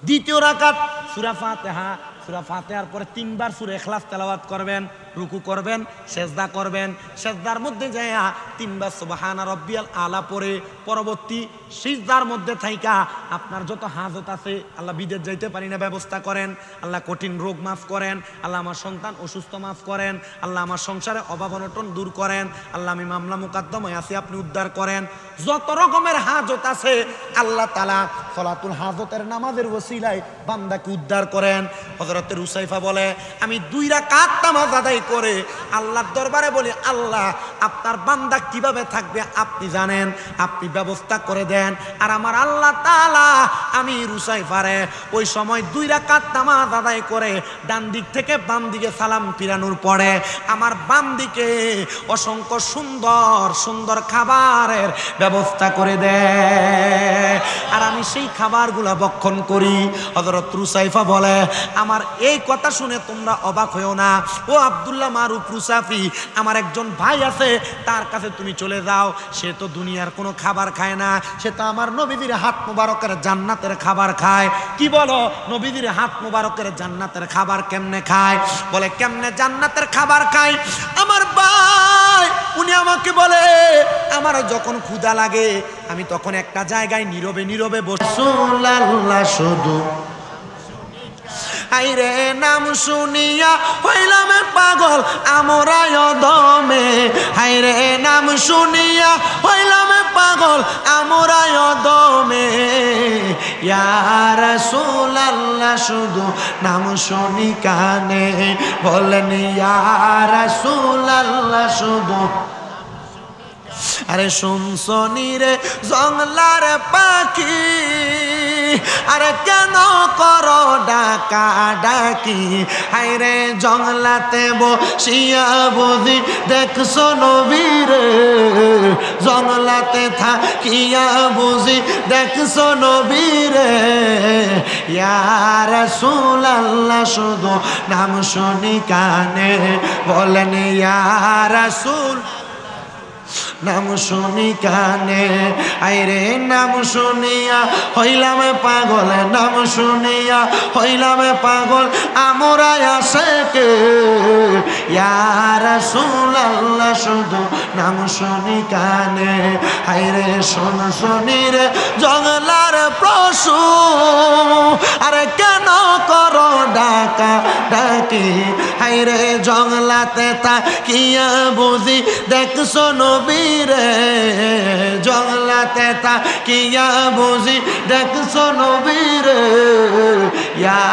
S1: দ্বিতীয় রাকাত সূরা ফাতিহা, সূরা ফাতিহার পরে 3 বার সূরা ইখলাস তেলাওয়াত করবেন, রুকু করবেন, সিজদা করবেন, সিজদার মধ্যে যায়া 3 বার সুবহানা রাব্বিয়াল আলা পরে পরবর্তী সিজদার মধ্যে থাইকা আপনার যত হাজত আছে, আল্লাহ বিদেশ যাইতে পারি না ব্যবস্থা করেন, আল্লাহ কঠিন রোগ মাফ করেন, আল্লাহ আমার সন্তান অসুস্থ মাফ করেন, আল্লাহ আমার সংসারে অভাব অনটন দূর করেন, আল্লাহ আমি মামলা মুকদ্দমায় আছি আপনি উদ্ধার করেন। যত রকমের হাজত আছে আল্লাহ তাআলা সলাতুল হাজতের নামাজের ওসিলায় বান্দাকে উদ্ধার করেন। হযরত হযরতে রুসাইফা বলে আমি 2 রাকাত নামাজ আদায় করে আল্লাহর দরবারে বলি, আল্লাহ আপনার বান্দা কিভাবে থাকবে আপনি জানেন, আপনি ব্যবস্থা করে দেন। আর আমার আল্লাহ তাআলা আমি রুসাইফারে ওই সময় 2 রাকাত নামাজ আদায় করে ডান দিক থেকে বাম দিকে সালাম ফিরানোর পরে আমার বাম দিকে অসংখ্য সুন্দর সুন্দর খাবারের ব্যবস্থা করে দেয়, আর আমি সেই খাবারগুলা ভক্ষণ করি। হযরত রুসাইফা বলে আমার এই কথা শুনে তোমরা অবাক হয়েও না, ও আব্দুল্লাহ মারুফ রুসাফি, আমার একজন ভাই আছে, তার কাছে তুমি চলে যাও, সে তো দুনিয়ার কোনো খাবার খায় না, সে তো আমার নবীজির হাত মোবারকের জান্নাতের খাবার খায়। কি বলো, নবীজির হাত মোবারকের জান্নাতের খাবার কেমনে খায়? বলে কেমনে জান্নাতের খাবার খায়? আমার ভাই উনি আমাকে বলে আমার যখন ক্ষুধা লাগে আমি তখন একটা জায়গায় নীরবে নীরবে বসে রাসূলুল্লাহ শুধু আইরে নাম শুনিয়া হইলাম পাগল আমরায় দমে, হাইরে নাম শুনিয়া হইলাম পাগল আমরায় দমে, ইয়া রাসূলুল্লাহ শুধু নাম শুনি কানে বলেন ইয়া রাসূলুল্লাহ শুধু। আরে শুনছনি রে জংলার পাখি, আরে কেন করো ডাকা ডাকি, হায়রে জংলাতে বসিয়া বুঝি দেখছো নবীরে, জংলাতে থাকিয়া বুঝি দেখছো নবীরে, ইয়া রাসূলুল্লাহ শুধু নাম শুনি কানে বলেন ইয়া রাসূল নাম শুনি কানে, আইরে নাম শুনিয়া হইলাম পাগল, নাম শুনিয়া হইলাম পাগল আমরা আশেকে, ইয়া রাসূলুল্লাহ শুধু নাম শুনি কানে, আইরে শোন শুনি রে জংলার পশু, আরে কেন করো ডাকা ডাকি, আইরে জংলাতে তাকিয়া বুঝি দেখছো নবীরে, জংলাতে তাকিয়া বুঝি দেখছো নবীরে, ইয়া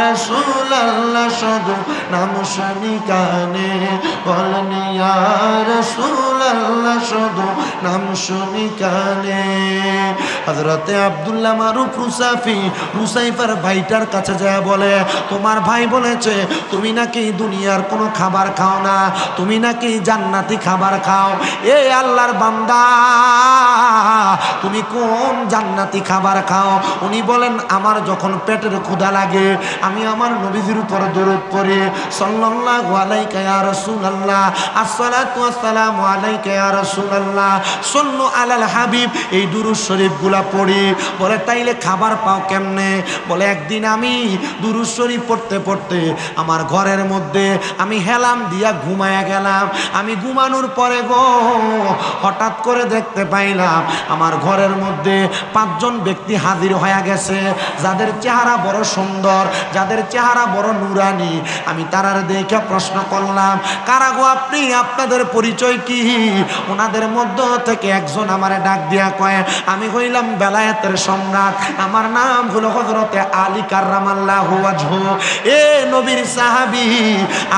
S1: রাসূলুল্লাহ শুধু নাম শুনি কানে বলেন ইয়া রাসূলুল্লাহ শুধু নাম শুনি কানে। হযরতে আব্দুল্লাহ মারুফ রুসাফি রুসাইফার ভাইটার কাছে যায় বলে তোমার ভাই বলেছে তুমি নাকি দুনিয়ার কোনো খাবার খাও না, তুমি নাকি জান্নাতি খাবার খাও। এ আল্লাহর বান্দা তুমি কোন জান্নাতি খাবার খাও? উনি বলেন আমার যখন পেটের ক্ষুধা লাগে আমি আমার নবীজির উপর দরুদ পড়ি, সাল্লাল্লাহু আলাইকা ইয়া রাসূলুল্লাহ, আসসালাতু ওয়াসসালামু আলাইকা ইয়া রাসূলুল্লাহ, সাল্লু আলাল হাবিব, এই দুরূদ শরীফগুলা পড়ি। বলে তাইলে খাবার পাও কেমনে? বলে একদিন আমি দুরূদ শরীফ পড়তে পড়তে আমার ঘরের মধ্যে আমি হেলাম দিয়া ঘুমায়া গেলাম। আমি ঘুমানোর পরে গো হঠাৎ করে দেখতে পাইলাম আমার ঘরের মধ্যে 5 জন ব্যক্তি হাজির হয়ে গেছে, যাদের চেহারা বড় সুন্দর, যাদের চেহারা বড় নুরানি। আমি তারার দেখে প্রশ্ন করলাম কারা গো আপনি, আপনাদের পরিচয় কি? ওনাদের মধ্য থেকে একজন আমারে ডাক দিয়া কয় আমি হইলাম বেলায়েতের সম্রাট, আমার নাম হলো হযরতে আলী কাররামাল্লাহু ওয়াজহু। এ নবীর সাহাবী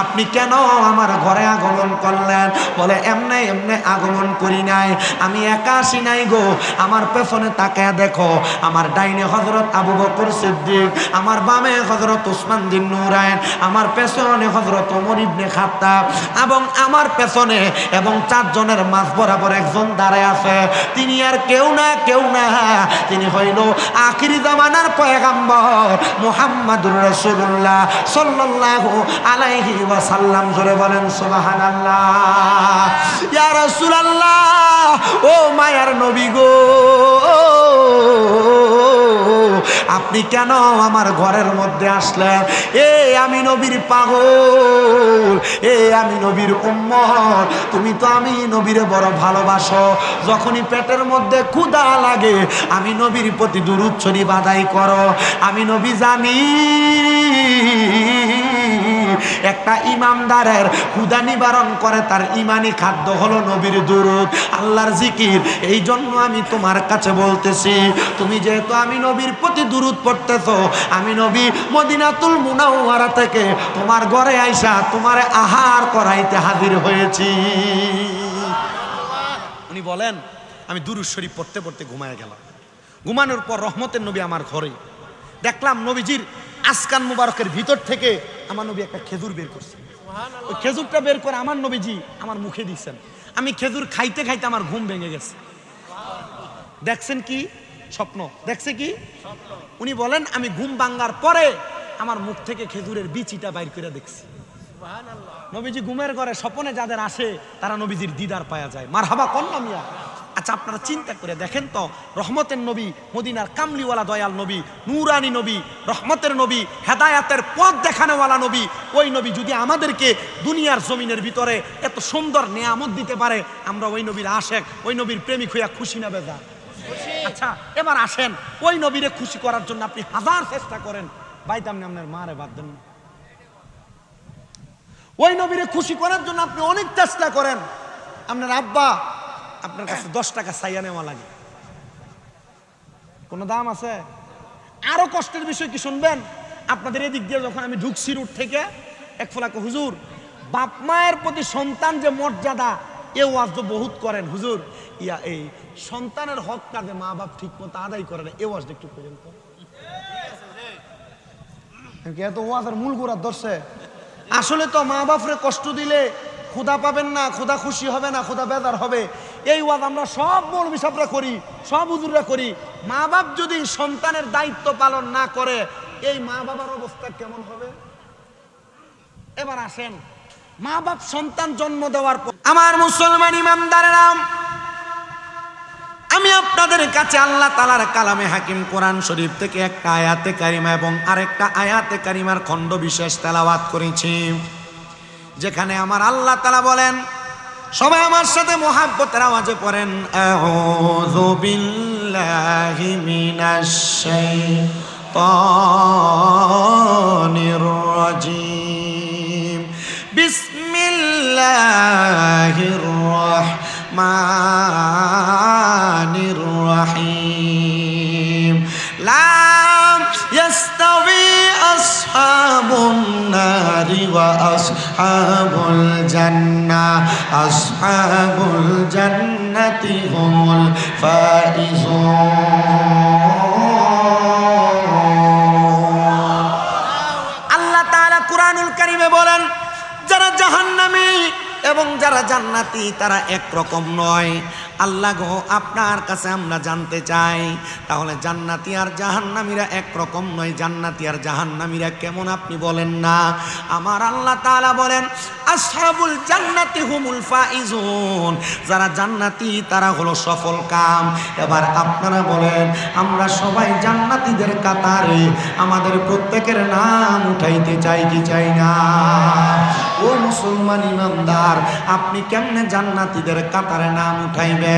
S1: আপনি কেন আমার ঘরে আগমন করলেন? বলে এমনে এমনে আগমন করি নাই, আমি একা আসি নাই গো, আমার পেছনে তাকায় দেখো, আমার ডাইনে হযরত আবু বকর সিদ্দিক, আমার বামে হযরত উসমান বিন নুরাইন, আমার পেছনে হযরত ওমর ইবনে খাত্তাব, এবং আমার পেছনে এবং 4 জনের মাঝ বরাবর একজন দাঁড়ায় আছে। তিনি আর কেউ না তিনি হইল আখিরি জামানার পয়গম্বর মুহাম্মদুর রাসূলুল্লাহ সাল্লাল্লাহু আলাইহি ওয়াসাল্লাম। জোরে বলেন সুবহানাল্লাহ। ইয়া রাসূলুল্লাহ, ও মায়ার নবী গো, আপনি কেন আমার ঘরের মধ্যে আসলেন? আমি নবীর পাগল, আমি নবীর উম্মত, তুমি তো আমি নবীরে বড় ভালোবাসো। যখনই পেটের মধ্যে ক্ষুধা লাগে আমি নবীর প্রতি দুরূদ শরীফ আদায় করো। আমি নবী জানি একটা ইমানদারের ক্ষুধা নিবারণ করে তার ইমানি খাদ্য হলো নবীর দুরূদ, আল্লাহর জিকির। এই জন্য আমি তোমার কাছে বলতেছি, তুমি যেহেতু আমি নবীর প্রতি দুরূদ পড়তেছো, আমি নবী মদিনাতুল মুনাওয়ারা থেকে তোমার ঘরে আইসা তোমার আহার করাইতে হাজির হয়েছি। উনি বলেন, আমি দুরূদ শরীফ পড়তে পড়তে ঘুমায় গেলাম। ঘুমানোর পর রহমতের নবী আমার ঘরে, দেখলাম নবীজির আসকান মুবারকের ভিতর থেকে আমার নবী একটা খেজুর বের করছে। ওই খেজুরটা বের করে আমার নবীজি আমার মুখে দিচ্ছেন। আমি খেজুর খাইতে খাইতে আমার ঘুম ভেঙে গেছে। দেখছেন কি স্বপ্ন? দেখছে কি? উনি বলেন, আমি ঘুম ভাঙার পরে আমার মুখ থেকে খেজুরের বিচিটা বাইর করে দেখছি। নবীজি ঘুমের ঘরে স্বপ্নে যাদের আসে তারা নবীজির দিদার পাওয়া যায়। মারহাবা কন্যা মিয়া। আচ্ছা, আপনারা চিন্তা করে দেখেন তো, রহমতের নবী, মদিনার কামলিওয়ালা দয়াল নবী, নূরানী নবী, রহমতের নবী, হেদায়াতের পথ দেখানোওয়ালা নবী, ওই নবী যদি আমাদেরকে দুনিয়ার জমিনের ভিতরে এত সুন্দর নেয়ামত দিতে পারে, আমরা ওই নবীর আশেক, ওই নবীর প্রেমিক হইয়া খুশি না বেজার? আচ্ছা, এবার আসেন, ওই নবীরে খুশি করার জন্য আপনি হাজার চেষ্টা করেন, বাইতাম না আপনার মারে বাদ দেন। ওই নবীরে খুশি করার জন্য আপনি অনেক চেষ্টা করেন, আপনার আব্বা আপনার কাছে 10 টাকা চাইয়া নেওয়া লাগে, কোনো দাম আছে? আরো কষ্টের বিষয় কি শুনবেন? আপনাদের এদিক দিয়ে যখন আমি ঢুকছি রুট থেকে, এক ফলাকে হুজুর, বাপ মায়ের প্রতি সন্তান যে মর্যাদা, এ ওয়াজ তো বহুত করেন হুজুর, ইয়া এই সন্তানের হকটা যে মা বাপ ঠিক মতো আদায় করে না, এ ওয়াজটা একটু পর্যন্ত এত ওয়াজের মূল গোড়ার ধরছে। আসলে তো মা বাপরে কষ্ট দিলে ক্ষুধা পাবেন না, ক্ষুধা খুশি হবে না, ক্ষুধা বেজার হবে। এই ওয়াজ আমরা সব মৌলবি সাহেবরা করি, সব হুজুররা করি। মা বাপ যদি সন্তানের দায়িত্ব পালন না করে, এই মা বাবার অবস্থা কেমন হবে? এবার আসেন, মা বাপ সন্তান জন্ম দেওয়ার পর, আমার মুসলমান ইমানদারেরা, আমি আপনাদের কাছে আল্লাহ তাআলার কালামে হাকিম কোরআন শরীফ থেকে একটা আয়াতে কারিমা এবং আরেকটা আয়াতে কারিমার খণ্ড বিশেষ তেলাওয়াত করেছি, যেখানে আমার আল্লাহ তাআলা বলেন, সবাই আমার সাথে মুহাব্বতের আওয়াজে পড়েন, আউযু বিল্লাহি মিনাশ শাইতানির রাজিম, বিসমিল্লাহির রাহমানির রাহিম, লা ইয়াস্তাবি আসহাবুন নারি ওয়া আসহাবুল জান্নাহ, আসহাবুল জান্নাতি হুমুল ফাইজুন। আল্লাহ তাআলা কুরআনুল কারীমে বলেন, যারা জাহান্নামী এবং যারা জান্নাতি তারা একরকম নয়। আল্লাহ গো, আপনার কাছে আমরা জানতে চাই, তাহলে জান্নাতি আর জাহান্নামীরা একরকম নয়, জান্নাতি আর জাহান্নামীরা কেমন আপনি বলেন না? আমার আল্লাহ তাআলা বলেন, আসহাবুল জান্নাতি হুমুল ফাইজুন, যারা জান্নাতি তারা হলো সফল কাম। এবার আপনারা বলেন, আমরা সবাই জান্নাতীদের কাতারে আমাদের প্রত্যেকের নাম উঠাইতে চাই কি চাই না? ও মুসলমান ইমানদার, আপনি কেমনে জান্নাতীদের কাতারে নাম উঠাইবেন?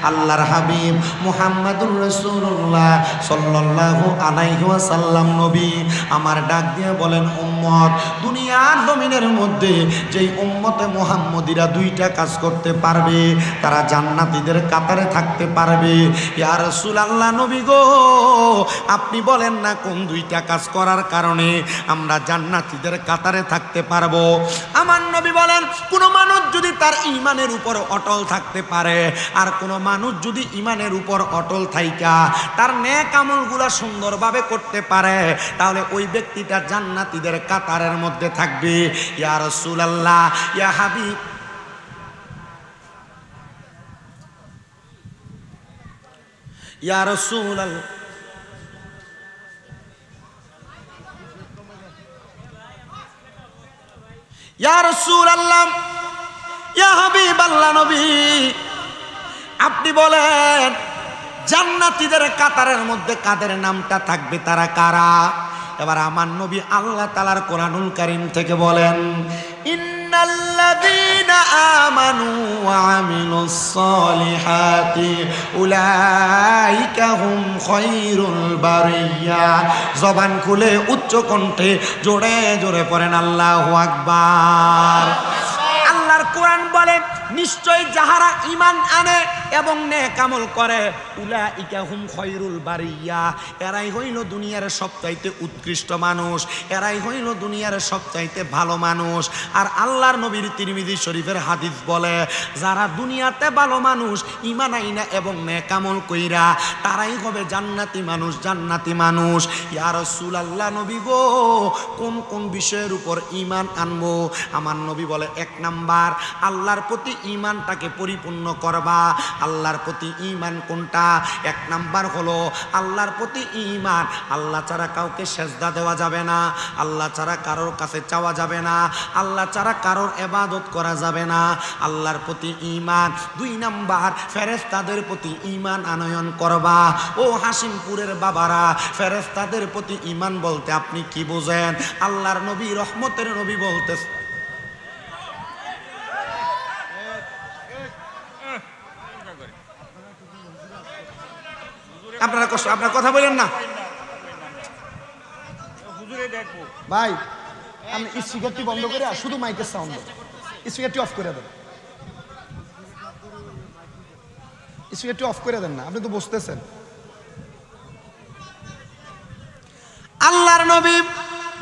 S1: আল্লাহর হাবিব মুহাম্মাদুর রাসূলুল্লাহ সাল্লাল্লাহু আলাইহি ওয়াসাল্লাম নবী আমার ডাক দিয়ে বলেন, উম্মত, দুনিয়ার জমিনের মধ্যে যেই উম্মতে মুহাম্মদীরা 2টা কাজ করতে পারবে, তারা জান্নাতীদের কাতারে থাকতে পারবে। ইয়া রাসূলুল্লাহ, নবী গো, আপনি বলেন না কোন 2টা কাজ করার কারণে আমরা জান্নাতীদের কাতারে থাকতে পারবো? আমার নবী বলেন, কোন মানুষ যদি তার ঈমানের উপর অটল থাকতে পারে, আর কোন মানুষ যদি ঈমানের উপর অটল থাইকা তার নেক আমলগুলা সুন্দরভাবে করতে পারে, তাহলে ওই ব্যক্তিটা জান্নাতীদের কাতারের মধ্যে থাকবে। ইয়া রাসূলুল্লাহ, ইয়া হাবিব, ইয়া রাসূলুল্লাহ, ইয়া রাসূলুল্লাহ, ইয়া হাবিবাল্লাহ নবী, আপনি বলেন জান্নাতীদের কাতারের মধ্যে কাদের নামটা থাকবে, তারা কারা? এবার আমার নবী আল্লাহ তাআলার কোরআনুল কারীম থেকে বলেন, ইন্নাল্লাযীনা আমানু ওয়া আমিলুস সলিহাতি উলাইকা হুম খায়রুল বারিয়া। জবান খুলে উচ্চ কণ্ঠে জোরে জোরে পড়েন আল্লাহু আকবার। আল্লাহর কোরআন বলে নিশ্চয় যাহারা ঈমান আনে এবং নেক আমল করে উলাইকা হুম খায়রুল বারিয়া, এরাই হইল দুনিয়ার সবচাইতে উৎকৃষ্ট মানুষ, এরাই হইল দুনিয়ার সবচাইতে ভালো মানুষ। আর আল্লাহর নবীর তিরমিজি শরীফের হাদিস বলে যারা দুনিয়াতে ভালো মানুষ ঈমান আইনা এবং নেক আমল কইরা তারাই হবে জান্নাতি মানুষ, জান্নাতি মানুষ। ইয়া রাসূলুল্লাহ নবী গো কোন কোন বিষয়ের উপর ঈমান আনবো? আমার নবী বলে 1 নাম্বার আল্লাহর প্রতি ঈমানটাকে পরিপূর্ণ করবা। আল্লাহর প্রতি ঈমান কোনটা? 1 নাম্বার হলো আল্লাহর প্রতি ঈমান, আল্লাহ ছাড়া কাউকে সেজদা দেওয়া যাবে না, আল্লাহ ছাড়া কারোর কাছে চাওয়া যাবে না, আল্লাহ ছাড়া কারোর ইবাদত করা যাবে না, আল্লাহর প্রতি ঈমান। 2 নাম্বার ফেরেশতাদের প্রতি ঈমান আনয়ন করবা। ও হাসিমপুরের বাবারা, ফেরেশতাদের প্রতি ঈমান বলতে আপনি কি বোঝেন? আল্লাহর নবী রহমতের নবী বলতে আপনারা কষ্ট, আপনার কথা বলেন না ভাই। আমি স্পিকারটি বন্ধ করে শুধু মাইকের সাউন্ড, স্পিকারটি অফ করে দেন, স্পিকারটি অফ করে দেন না, আপনি তো বসতেছেন। আল্লাহর নবী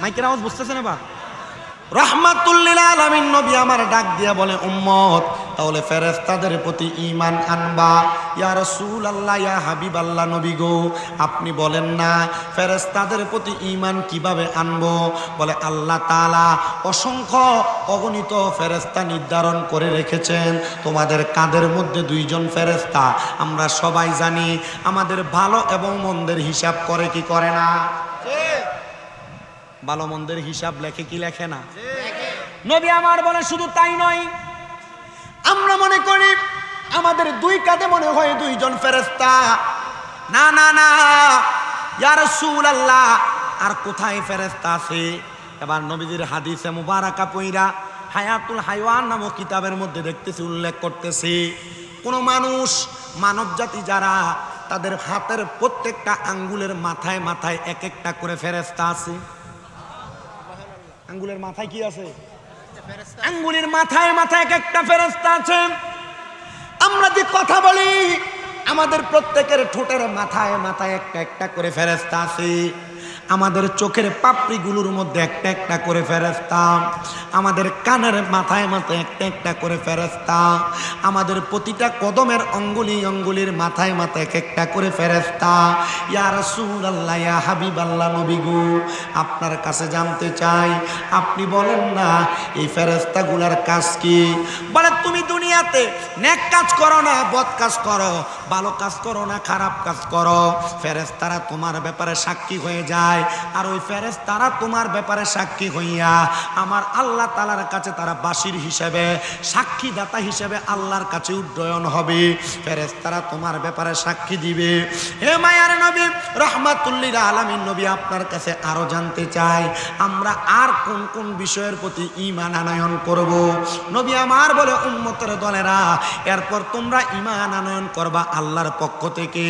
S1: মাইকের আওয়াজ বুঝতেছেন এবার? রাহমাতুল লিল আলামিন নবী আমার ডাক দিয়া বলে উম্মত তাহলে ফেরেশতাদের প্রতি ঈমান আনবা। ইয়া রাসূলুল্লাহ ইয়া হাবিবাল্লাহ নবী গো আপনি বলেন না ফেরেশতাদের প্রতি ঈমান কিভাবে আনবো? বলে আল্লাহ তাআলা অসংখ্য অগণিত ফেরেশতা নির্ধারণ করে রেখেছেন। তোমাদের কাঁধের মধ্যে 2 জন ফেরেশতা, আমরা সবাই জানি আমাদের ভালো এবং মন্দের হিসাব করে কি করে না? ভালো মন্দের হিসাব লেখে কি লেখে না? নবী আমার বলে শুধু তাই নয়, আমরা মনে করি আমাদের 2 কাঁধে মনে হয় 2 জন ফেরেশতা। না না না ইয়া রাসূলুল্লাহ, আর কোথায় ফেরেশতা আছে? এবার নবীজির হাদিসে মুবারাকা পইরা হায়াতুল হায়ওয়ান নামক কিতাবের মধ্যে দেখতেছি উল্লেখ করতেছি, কোন মানুষ মানব জাতি যারা তাদের হাতের প্রত্যেকটা আঙ্গুলের মাথায় মাথায় এক একটা করে ফেরেশতা আছে। আঙ্গুলের মাথায় কি আছে? আঙ্গুলের মাথায় মাথায় এক একটা ফেরেশতা আছে। আমরা যে কথা বলি আমাদের প্রত্যেকের ঠোঁটের মাথায় মাথায় একটা একটা করে ফেরেশতা আছে। আমাদের চোখের পাপড়িগুলোর মধ্যে একটা একটা করে ফেরেশতা, আমাদের কানের মাথায় মাথায় একটা একটা করে ফেরেশতা, আমাদের প্রতিটা কদমের অঙ্গুলি অঙ্গুলির মাথায় মাথায় এক একটা করে ফেরেশতা। ইয়া রাসূলুল্লাহ ইয়া হাবিবাল্লাহ নবী গো আপনার কাছে জানতে চাই আপনি বলেন না এই ফেরেশতাগুলোর কাজ কি? বলে তুমি দুনিয়াতে নেক কাজ করো না বদ কাজ করো, ভালো কাজ করো না খারাপ কাজ করো, ফেরেশতারা তোমার ব্যাপারে সাক্ষী হয়ে যায়। আর ওই ফেরেশতারা তোমার ব্যাপারে সাক্ষী হইয়া আমার আল্লাহ তাআলার কাছে তারা বাসির হিসেবে সাক্ষীদাতা হিসেবে আল্লাহর কাছে উড্ডয়ন হবে। ফেরেশতারা তোমার ব্যাপারে সাক্ষী দিবে। হে মায়ার নবী রাহমাতুল লিল আলামিন নবী আপনার কাছে আরো জানতে চাই আমরা আর কোন কোন বিষয়ের প্রতি ঈমান আনয়ন করব? নবী আমার বলে উম্মতের দলেরা এরপর তোমরা ঈমান আনয়ন করবা আল্লাহর পক্ষ থেকে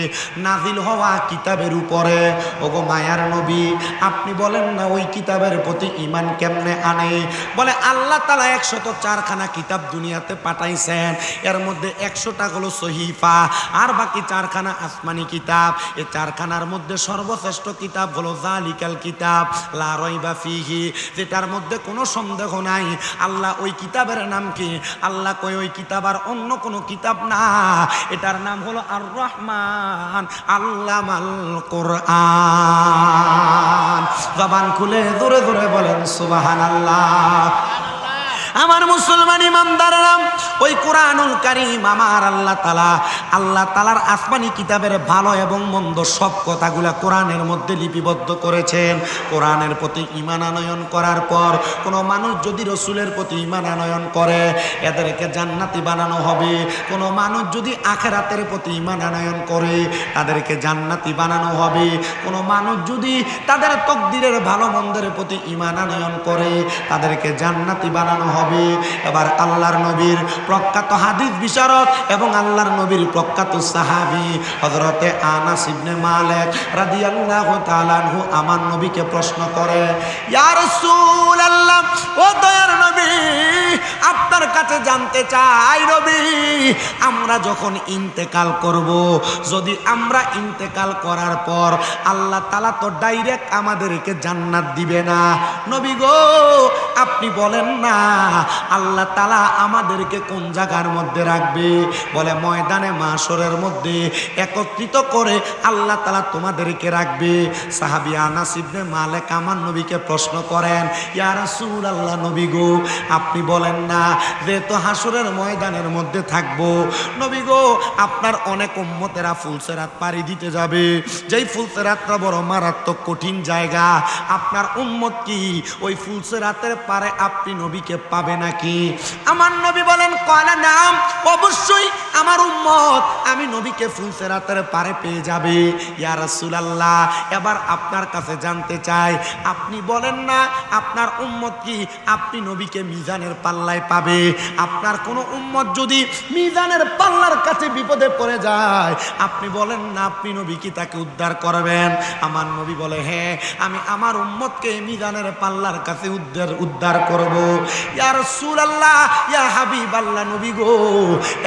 S1: নাজিল হওয়া কিতাবের উপরে। ওগো মায়ার নবী আপনি বলেন না ওই কিতাবের প্রতি ঈমান কেমনে আনে? বলে আল্লাহ তাআলা 104 খানা কিতাব দুনিয়াতে পাঠাইছেন, এর মধ্যে 100টা হলো সহিফা আর বাকি 4 খানা আসমানি কিতাব। এই 4 খানার মধ্যে সর্বশ্রেষ্ঠ কিতাব হলো যালিকাল কিতাব লা রাইবা ফিহি, যেটার মধ্যে কোনো সন্দেহ নাই। আল্লাহ ওই কিতাবের নাম কি? আল্লাহ কয় ওই কিতাব আর অন্য কোনো কিতাব না, এটার নাম হলো আর রহমান আল্লামাল কোরআন। জবান খুলে জোরে জোরে বলেন সুবহানাল্লাহ। আমার মুসলমান ইমানদাররা ওই কোরআনুল কারীম আমার আল্লাহ তাআলার আসমানি কিতাবের ভালো এবং মন্দ সব কথাগুলা কোরআনের মধ্যে লিপিবদ্ধ করেছেন। কোরআনের প্রতি ঈমান আনয়ন করার পর কোনো মানুষ যদি রাসূলের প্রতি ঈমান আনয়ন করে এদেরকে জান্নাতি বানানো হবে। কোনো মানুষ যদি আখিরাতের প্রতি ঈমান আনয়ন করে তাদেরকে জান্নাতি বানানো হবে। কোনো মানুষ যদি তাদের তাকদীরের ভালো মন্দের প্রতি ঈমান আনয়ন করে তাদেরকে জান্নাতি বানানো হবে। হবে। এবার আল্লাহর নবীর প্রখ্যাত হাদিস বিশারদ এবং আল্লাহর নবীর প্রখ্যাত সাহাবী হযরতে আনাস ইবনে মালিক রাদিয়াল্লাহু তাআলা আনহু আমার নবীকে প্রশ্ন করে, ইয়া রাসূলুল্লাহ, ও দয়ার নবী, আপনার কাছে জানতে চাই নবী, আমরা যখন ইন্তেকাল করব, যদি আমরা ইন্তেকাল করার পর আল্লাহ তাআলা তো ডাইরেক্ট আমাদেরকে জান্নাত দিবে না, নবী গো আপনি বলেন না আল্লাহ তাআলা আমাদেরকে কোন জায়গার মধ্যে রাখবে? বলে ময়দানে মাশরের মধ্যে একত্রিত করে আল্লাহ তাআলা তোমাদেরকে রাখবে। সাহাবী আনাস ইবনে মালিক আমার নবীকে প্রশ্ন করেন, ইয়া রাসূলুল্লাহ, নবী গো আপনি বলেন না যেহেতু হাসরের ময়দানের মধ্যে থাকবো, নবী গো আপনার অনেক উম্মতেরা ফুলসেরাত পাড়ি দিতে যাবে, যেই ফুলসেরাতটা বড় মারাত্মক কঠিন জায়গা, আপনার উম্মত কি ওই ফুলসেরাতের পারে আপনি নবীকে পাবে নাকি? আমার নবী বলেন, কয়লা নাম, অবশ্যই আমার উম্মত আমি নবীকে ফুলসেরাতের পারে পেয়ে যাবে। ইয়া রাসূলুল্লাহ, এবার আপনার কাছে জানতে চাই, আপনি বলেন না আপনার উম্মত কি আপনি নবীকে মিজানের পাল্লায় পাবে? আপনার কোনো উম্মত যদি মিজানের পাল্লার কাছে বিপদে পড়ে যায়, আপনি বলেন না আপনি নবী কি তাকে উদ্ধার করবেন? আমার নবী বলে, হ্যাঁ আমি আমার উম্মতকে মিজানের পাল্লার কাছে উদ্ধার করব। ইয়া রাসূলুল্লাহ, ইয়া হাবিবাল্লাহ, নবী গো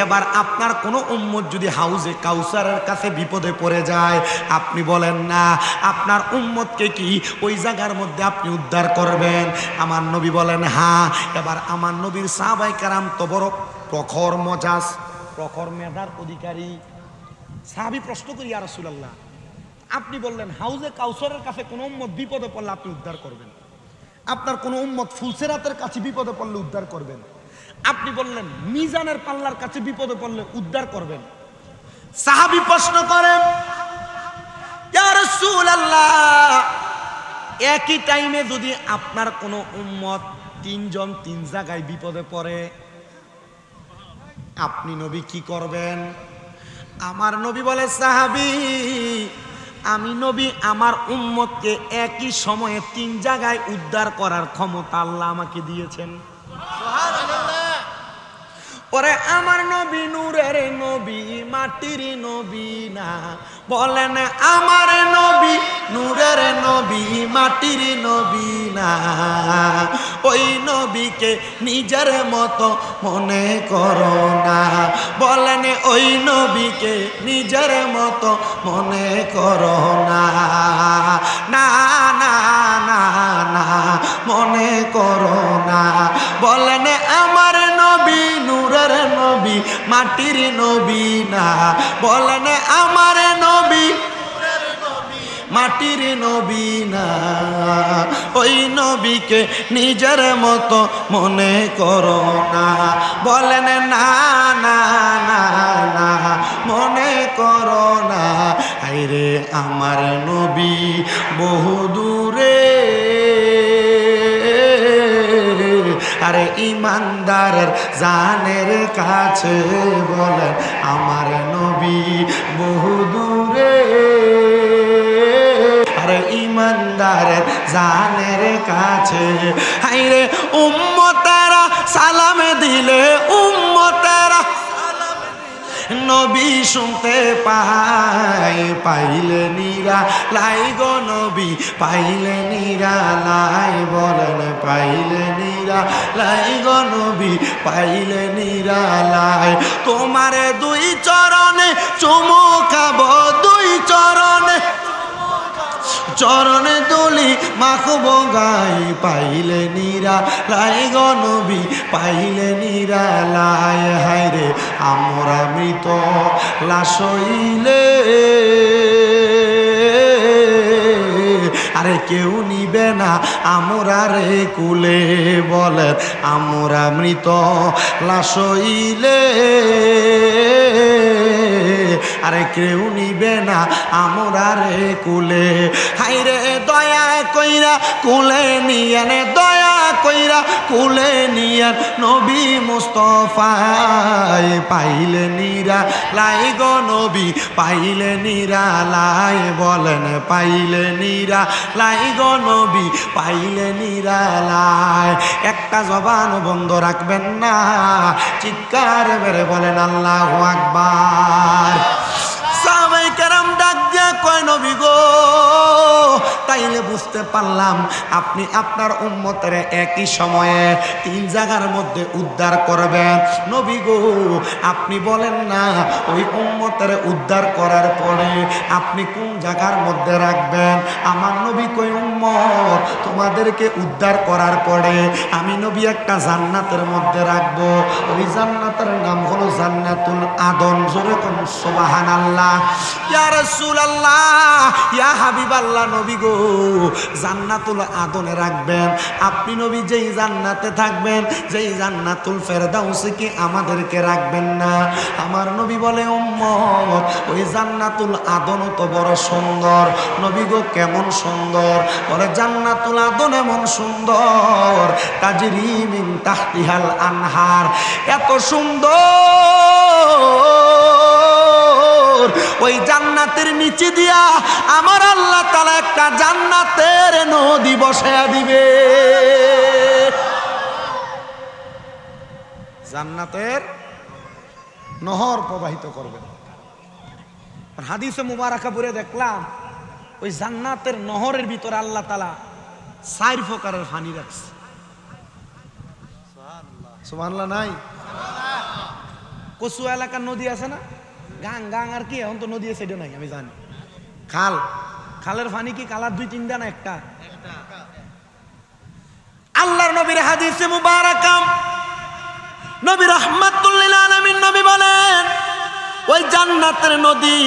S1: এবার আপনার কোনো উম্মত যদি হাউজে কাউসারের কাছে বিপদে পড়ে যায়, আপনি বলেন না আপনার উম্মতকে কি ওই জায়গার মধ্যে আপনি উদ্ধার করবেন? আমার নবী বলেন, হ্যাঁ। এবার আমার নবীর সাহাবায়ে কেরাম তো বড় প্রখর মেধার অধিকারী সাহাবী প্রশ্ন করি, ইয়া রাসূলুল্লাহ আপনি বললেন হাউজে কাউসারের কাছে কোনো উম্মত বিপদে পড়লে আপনি উদ্ধার করবেন, আপনার কোনো উম্মত ফুলসেরাতের কাছে বিপদে পড়লে উদ্ধার করবেন, আপনি বললেন মিজানের পাল্লার কাছে বিপদে পড়লে উদ্ধার করবেন। সাহাবী প্রশ্ন করেন, ইয়া রাসূলুল্লাহ একই টাইমে যদি আপনার কোনো উম্মত তিনজন তিন জায়গায় বিপদে পড়ে, আপনি নবী কি করবেন? আমার নবী বলে, সাহাবী আমি নবী আমার উম্মতকে একই সময়ে তিন জায়গায় উদ্ধার করার ক্ষমতা আল্লাহ আমাকে দিয়েছেন। পরে আমার নবী নূরের নবী মাটির নবী না, বলেন আমার নবী নূরের নবী মাটির নবী না, ওই নবীকে নিজের মতো মনে করো না, বলেন ওই নবীকে নিজের মতো মনে করো না, না না না না মনে করো না, বলেন আমার নবী নূরের নবী মাটির নবী না, বলেন আমার নবী মাটির নবী না, ওই নবীকে নিজের মতো মনে করো না, বলেন না না না না মনে করো না, আইরে আমার নবী বহু দূরে, আরে ইমানদারের জানের কাছে, বলেন আমার নবী বহু দূরে, আরে ইমানদারের জানের কাছে, হাইরে উম্মতেরা সালাম দিলে উম্মতেরা নবী শুনতে পাইলে নিরা লাই গো নবী পাইলে নিরা লাই, বলেন পাইলে নিরা লাই গো নবী পাইলে নিরা লাই, তোমারে দুই চরণে চুমু খাবো, দুই চরণে চরণে দুলি মাখবো গাই, পাইলে নিরা লাই গো নবী পাইলে নিরা লাই, হায়রে আমরা মৃত লাশ হইলে আরে কেউ নিবে না আমরা রে কুলে, বলেন আমরা মৃত লাশ হইলে আরে কেউ নিবে না আমরা রে কুলে। হাইরে দয়া কইরা কুলে নিয়েন, দয়া কইরা কুলে নিয়েন নবী মুস্তাফায়। পাইলে নিরা লাই গো নবী, পাইলে নিরা লাই, বলেন পাইলে নিরা লাই গো নবী, পাইলে নিরা লাই। একটা জবান বন্ধ রাখবেন না, চিৎকার বেড়ে বলেন আল্লাহু আকবার। সাহাবায়ে কেরাম ডাক দিয়া কয় নবী গো, তাইলে বুঝতে পারলাম আপনি আপনার উম্মতের একই সময়ে 3 জায়গার মধ্যে উদ্ধার করবেন। নবী গো আপনি বলেন না ওই উম্মতের উদ্ধার করার পরে আপনি কোন জায়গার মধ্যে রাখবেন? আমার নবী কই উম্মত তোমাদেরকে উদ্ধার করার পরে আমি নবী একটা জান্নাতের মধ্যে রাখবো। ওই জান্নাতের নাম হলো জান্নাতুল আদন। জোরে কোন সুবহানাল্লাহ। ইয়া রাসূলুল্লাহ, ইয়া হাবিবাল্লাহ, নবী গো জান্নাতুল আদনে রাখবেন আপনি নবী। যেই জান্নাতে থাকবেন, যেই জান্নাতুল ফেরদাউসে কি আমাদেরকে রাখবেন না? আমার নবী বলে উম্মত ওই জান্নাতুল আদন তো বড় সুন্দর। নবী গো কেমন সুন্দর? বলে জান্নাতুল আদন এমন সুন্দর তাজরি মিন তাহতিহাল আনহার, এত সুন্দর ওই জান্নাতের নিচে দিয়া আমার আল্লাহ তাআলা একটা জান্নাতের নদী বসায়া দিবে। জান্নাতের নহর প্রবাহিত করবেন। হাদিসে মুবারাকা পড়ে দেখলাম ওই জান্নাতের নহরের ভিতরে আল্লাহ তাআলা 4 প্রকারের পানি রাখছে। সুবহানাল্লাহ নাই? কচু এলাকার নদী আছে না, গাং গাং আর কি, এখন তো নদী সেটা নাই আমি জানি। খাল, খালের পানি কি কালার 2-3টা না একটা? আল্লাহর নবীর হাদিসে মুবারাকা নবী রাহমাতুল লিল আলামিন নবী বলেন ওই জান্নাতের নদী,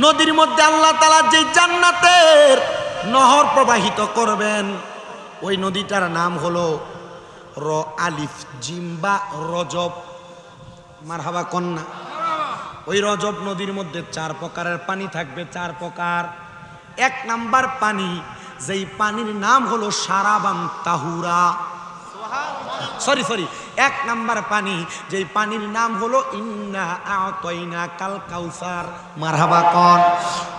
S1: নদীর মধ্যে আল্লাহ তাআলা যে জান্নাতের নহর প্রবাহিত করবেন ওই নদীটার নাম হলো র আলিফ জিম্বা রজব। মারহাবা কন্যা। ওই রজব নদীর মধ্যে 4 প্রকারের পানি থাকবে। 4 প্রকার। 1 নাম্বার পানি, যেই পানির নাম হলো সারাবান তাহুরা। সরি 1 নাম্বার পানি, যেই পানির নাম হলো ইন্না আতাইনা কাল কাউসার। মারহাবা কোন?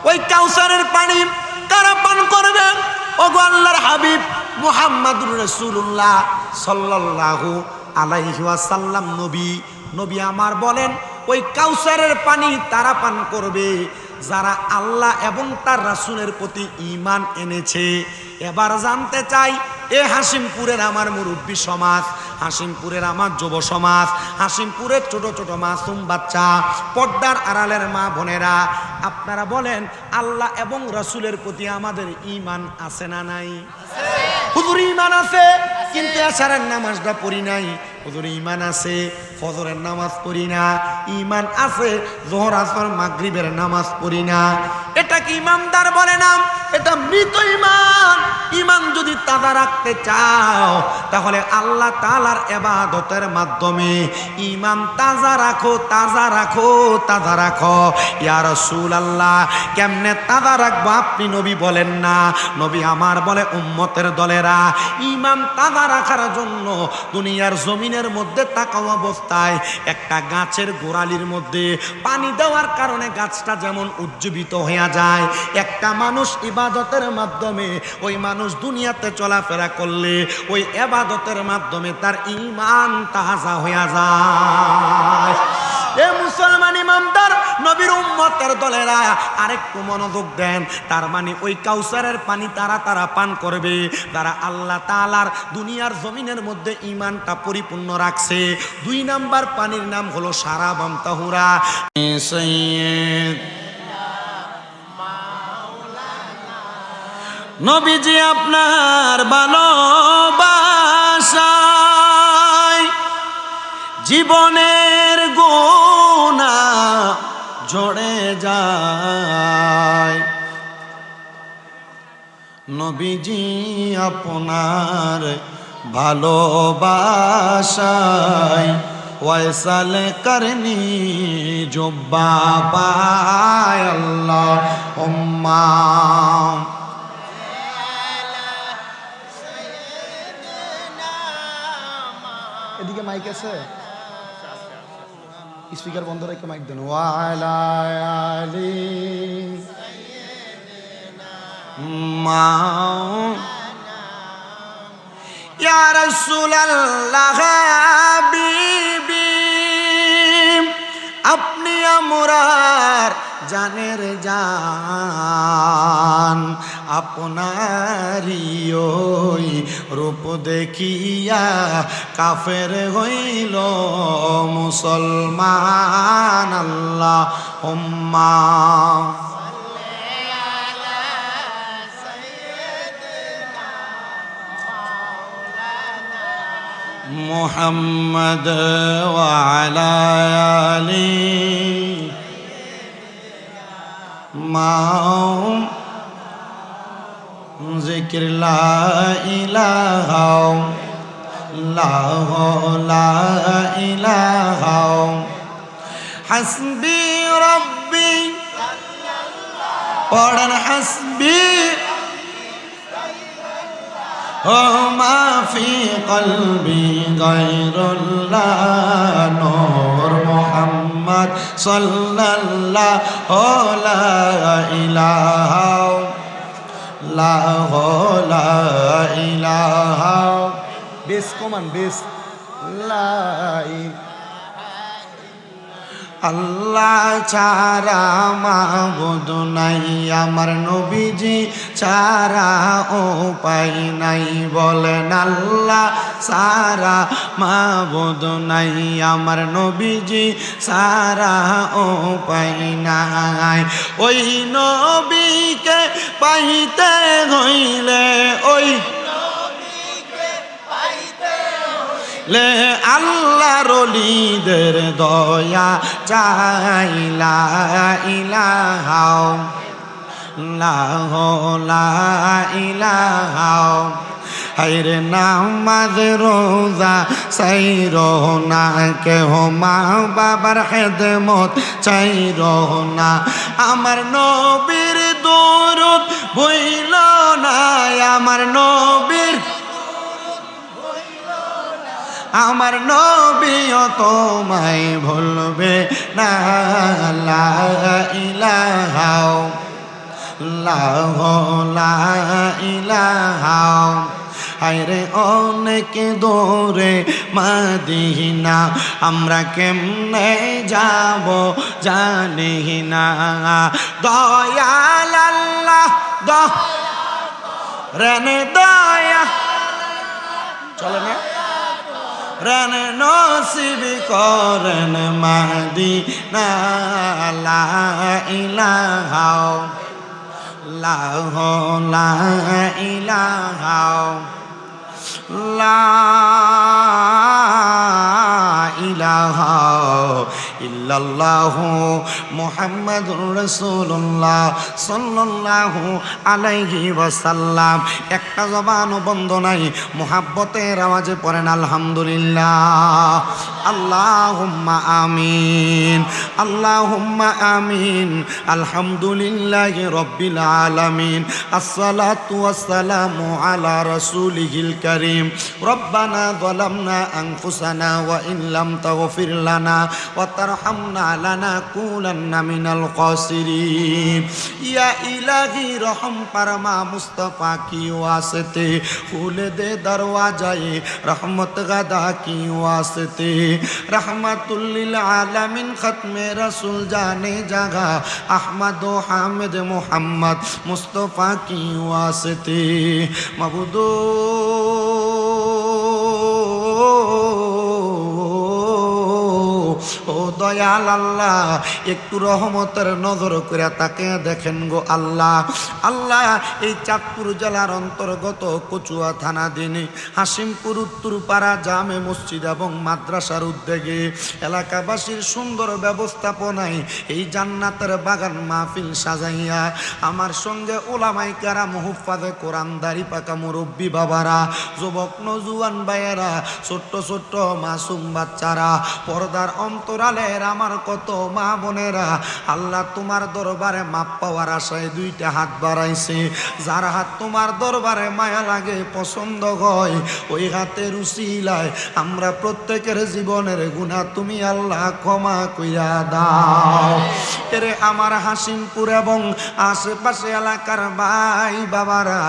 S1: ওই কাউসারের পানি কারা পান করবে? ওগো আল্লাহর হাবিব মুহাম্মাদুর রাসূলুল্লাহ সাল্লাল্লাহু আলাইহি ওয়াসাল্লাম নবী, নবী আমার বলেন ওই কাউসারের পানি তারা পান করবে যারা আল্লাহ এবং তার রাসূলের প্রতি ঈমান এনেছে। এবার জানতে চাই এ হাসিমপুরের আমার মুরব্বী সমাজ, হাসিমপুরের আমার যুব সমাজ, হাসিমপুরের ছোট ছোট মাসুম বাচ্চা, পর্দার আড়ালের মা বোনেরা, আপনারা বলেন আল্লাহ এবং রাসূলের প্রতি আমাদের ঈমান আছে না নাই? হুজুর ঈমান আছে, কিন্তু এশারের নামাজটা পড়ি নাই। হুজুর ঈমান আছে, ফজরের নামাজ পড়ি না। ঈমান আছে, যোহর আসর মাগরিবের নামাজ পড়ি না। এটা কি ইমানদার বলে না? এটা মৃত ঈমান। ঈমান যদি তাজা রাখতে চাও তাহলে আল্লাহ তাআলার ইবাদতের মাধ্যমে ঈমান তাজা রাখো, তাজা রাখো, তাজা রাখো। ইয়া রাসূলুল্লাহ কেমনে তাজা রাখবো আপনি নবী বলেন না? নবী আমার বলে উম্মতের দলেরা ঈমান তাজা রাখার জন্য দুনিয়ার জমিনের মধ্যে তাকাও অবস্থায় একটা গাছের গোড়ালির মধ্যে পানি দেওয়ার কারণে গাছটা যেমন উজ্জীবিত হয়ে যায়, একটা মানুষ ইবাদতের মাধ্যমে ওই মানুষ দুনিয়াতে চলাফেরা করলে ওই ইবাদতের মাধ্যমে তার ঈমান তাজা হয়ে যায়। এ মুসলমান ইমানদার নবীর উম্মতের দলেরা আরেকটু মনোযোগ দেন। তার মানে ওই কাউসারের পানি তারা পান করবে তারা আল্লাহ তাআলার দুনিয়ার জমিনের মধ্যে ঈমানটা পরিপূর্ণ রাখছে। 2 নাম্বার পানির নাম হলো সারাবান তাহুরা। নবীজি আপনার ভালোবাসায় জীবনের গোনা ঝরে যায়। নবীজি আপনার ভালোবাসায় वैसल करनी जुब्बा पाय अल्लाहुम्मा। এদিকে মাইক আছে, স্পিকার বন্ধ রেখে মাইক দেন। ওয়ালা আলি ইয়া রাসূলুল্লাহ হাবিবি, আপনি আমরার জানের জান, আপনারি ওই রূপ দেখিয়া কাফের হইল মুসলমান। আল্লাহুম্মা মুহাম্মদ ওয়া আলা আলি মাও জিকির লা ইলাহা লা ইলাহা হাসবি রব্বি, পড়েন হাসবি ও মা ফি কলবি গায়রুল্লাহ, নূর মুহাম্মদ সাল্লাল্লাহু লা ইলাহা লা ইলাহা। বেশ কমান, বেশ লাই আল্লাহ ছাড়া মাবুদ নাই, আমার নবীজি ছাড়া উপায় নাই। বলেন আল্লাহ ছাড়া মাবুদ নাই, আমার নবীজি ছাড়া উপায় নাই। ওই নবীকে পাইতে হইলে, ওই লে আল্লাহর ওলিদের দয়া চাই। লা ইলাহা লা ইলাহা। হায়রে নামাজ রোজা চাইরো না, কেহ মা বাবার খেদমত চাইরো না, আমার নবীর দরুদ ভুইল না, আমার নবীর, আমার নবীও তোমায় ভুলবে না। লা ইলাহা লা ইলাহা। হায়রে অনেক দূরে মদিনা, আমরা কেমনে যাব জানি না। দয়াল আল্লাহ রেনে দয়া, চলে না রান নসিব করেন মদিনা। লা ইলাহা লা ইলাহা লা ইলাহা ইল্লাল্লাহু মুহাম্মাদুর রাসূলুল্লাহ সাল্লাল্লাহু আলাইহি ওয়াসাল্লাম। একটা জবানও বন্ধ নাই, মুহাব্বতের আওয়াজে পড়েন আলহামদুলিল্লাহ। আল্লাহুম্মা আমিন, আল্লাহুম্মা আমিন। আলহামদুলিল্লাহি রাব্বিল আলামিন। আসসালাতু ওয়াসসালামু আলা রাসূলিহিল কারীম। রব্বানা যালামনা আনফুসানা ওয়া ইন লাম তাগফির লানা ওয়া তারহামনা লানাকুনান্না মিনাল খাসিরিন। ইয়া ইলাহি রহম পারমা মুস্তাফা কি ওয়াসতে, খুলে দে দরওয়াজায়ে রহমত গাদা কি ওয়াসতে। रहमतुल लिल आलमीन खत्मे रसूल जाने जगह अहमद व हामिद मोहम्मद मुस्तफ़ा की वास्ते। मबूदो ओ দয়াল আল্লাহ একটু রহমতের নজর করে তাকে দেখেন গো আল্লাহ। আল্লাহ এই চাঁদপুর জেলার অন্তর্গত কচুয়া থানাধীন হাসিমপুর উত্তরপাড়া জামে মসজিদ এবং মাদ্রাসার উদ্যোগে এলাকাবাসীর সুন্দর ব্যবস্থাপনায় এই জান্নাতের বাগান মাহফিল সাজাইয়া আমার সঙ্গে ওলামাই কারাম হুফাজে কোরআন দাড়ি পাকা মুরব্বী বাবারা, যুবক নজুয়ান ভাইয়েরা, ছোট্ট ছোট্ট মাসুম বাচ্চারা, পর্দার অন্তরালের আমার কত মা বোনেরা, আল্লাহ তোমার দরবারে মাপ পাওয়ার আশায় দুইটা হাত বাড়াইছে। যার হাত তোমার দরবারে মায়া লাগে, পছন্দ হয়, ওই হাতের উসিলায় আমরা প্রত্যেকের জীবনের গুনাহ তুমি আল্লাহ ক্ষমা কইরা দাও। এরে আমার হাসিমপুর এবং আশেপাশে এলাকার ভাই বাবারা,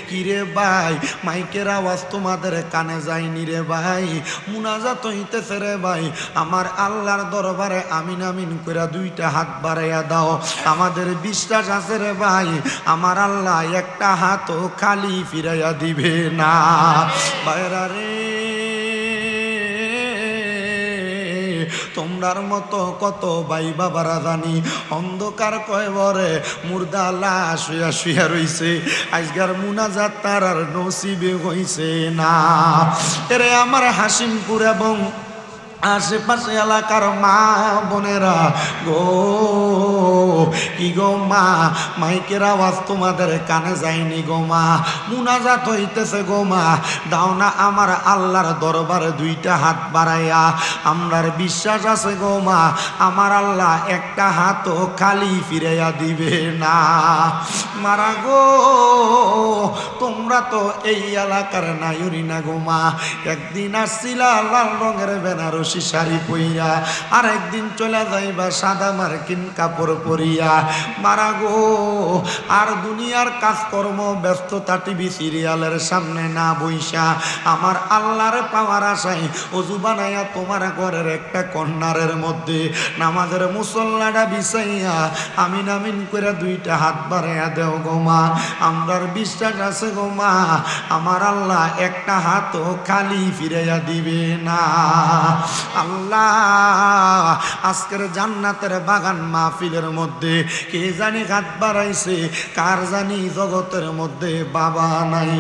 S1: কিরে ভাই মাইকের আওয়াজ তোমাদের কানে যায়নি রে ভাই, মুনাজাত হইতেছে রে ভাই, আমার আল্লাহর দরবারে আমিন আমিন করে দুইটা হাত বাড়াইয়া দাও। আমাদের বিশ্বাস আছে রে ভাই, আমার আল্লাহ একটা হাতও খালি ফিরাইয়া দিবে না। বাইরা রে তোমরার মতো কত ভাই বাবারা জানি অন্ধকার কয়বরে মুর্দা লাশ শুয়া শুয়া রইছে, আজকার মুনাজাত তার আর নসিবে হইছে না। এরে আমার হাসিমপুর এবং আশেপাশে এলাকার মা বোনেরা গো, কি গো মা, মাইকের আওয়াজ তোমাদের কানে যায়নি গো মা, মুনাজাত হইতেছে গো মা, দাও না আমার আল্লাহর দরবারে দুইটা হাত বাড়াইয়া। আমরার বিশ্বাস আছে গো মা, আমার আল্লাহ একটা হাতও খালি ফিরাইয়া দিবে না। মারা গো তোমরা তো এই এলাকার নায়ুরি না গো মা, একদিন আসছিলা লাল রঙের বেনারসি শাড়ি পইরা, আর একদিন চলে যাইবা সাদা মার্কিন কাপড় পরিয়া। মারা গো আর দুনিয়ার কাজকর্ম ব্যস্ততা টিভি সিরিয়ালের সামনে না বইসা আমার আল্লাহর পাওয়ার আশায় অজু বানাইয়া তোমার ঘরের একটা কর্নারের মধ্যে নামাজের মুসল্লাটা বিছাইয়া আমিন আমিন করে দুইটা হাত বাড়াইয়া দেও গো মা। আমরার বিশ্বাস আছে গো মা, আমার আল্লাহ একটা হাতও খালি ফিরাইয়া দিবে না। আল্লাহ আজকের জান্নাতের বাগান মাহফিলের মধ্যে কে জানি হাত বাড়াইছে, কার জানি জগতের মধ্যে বাবা নাই,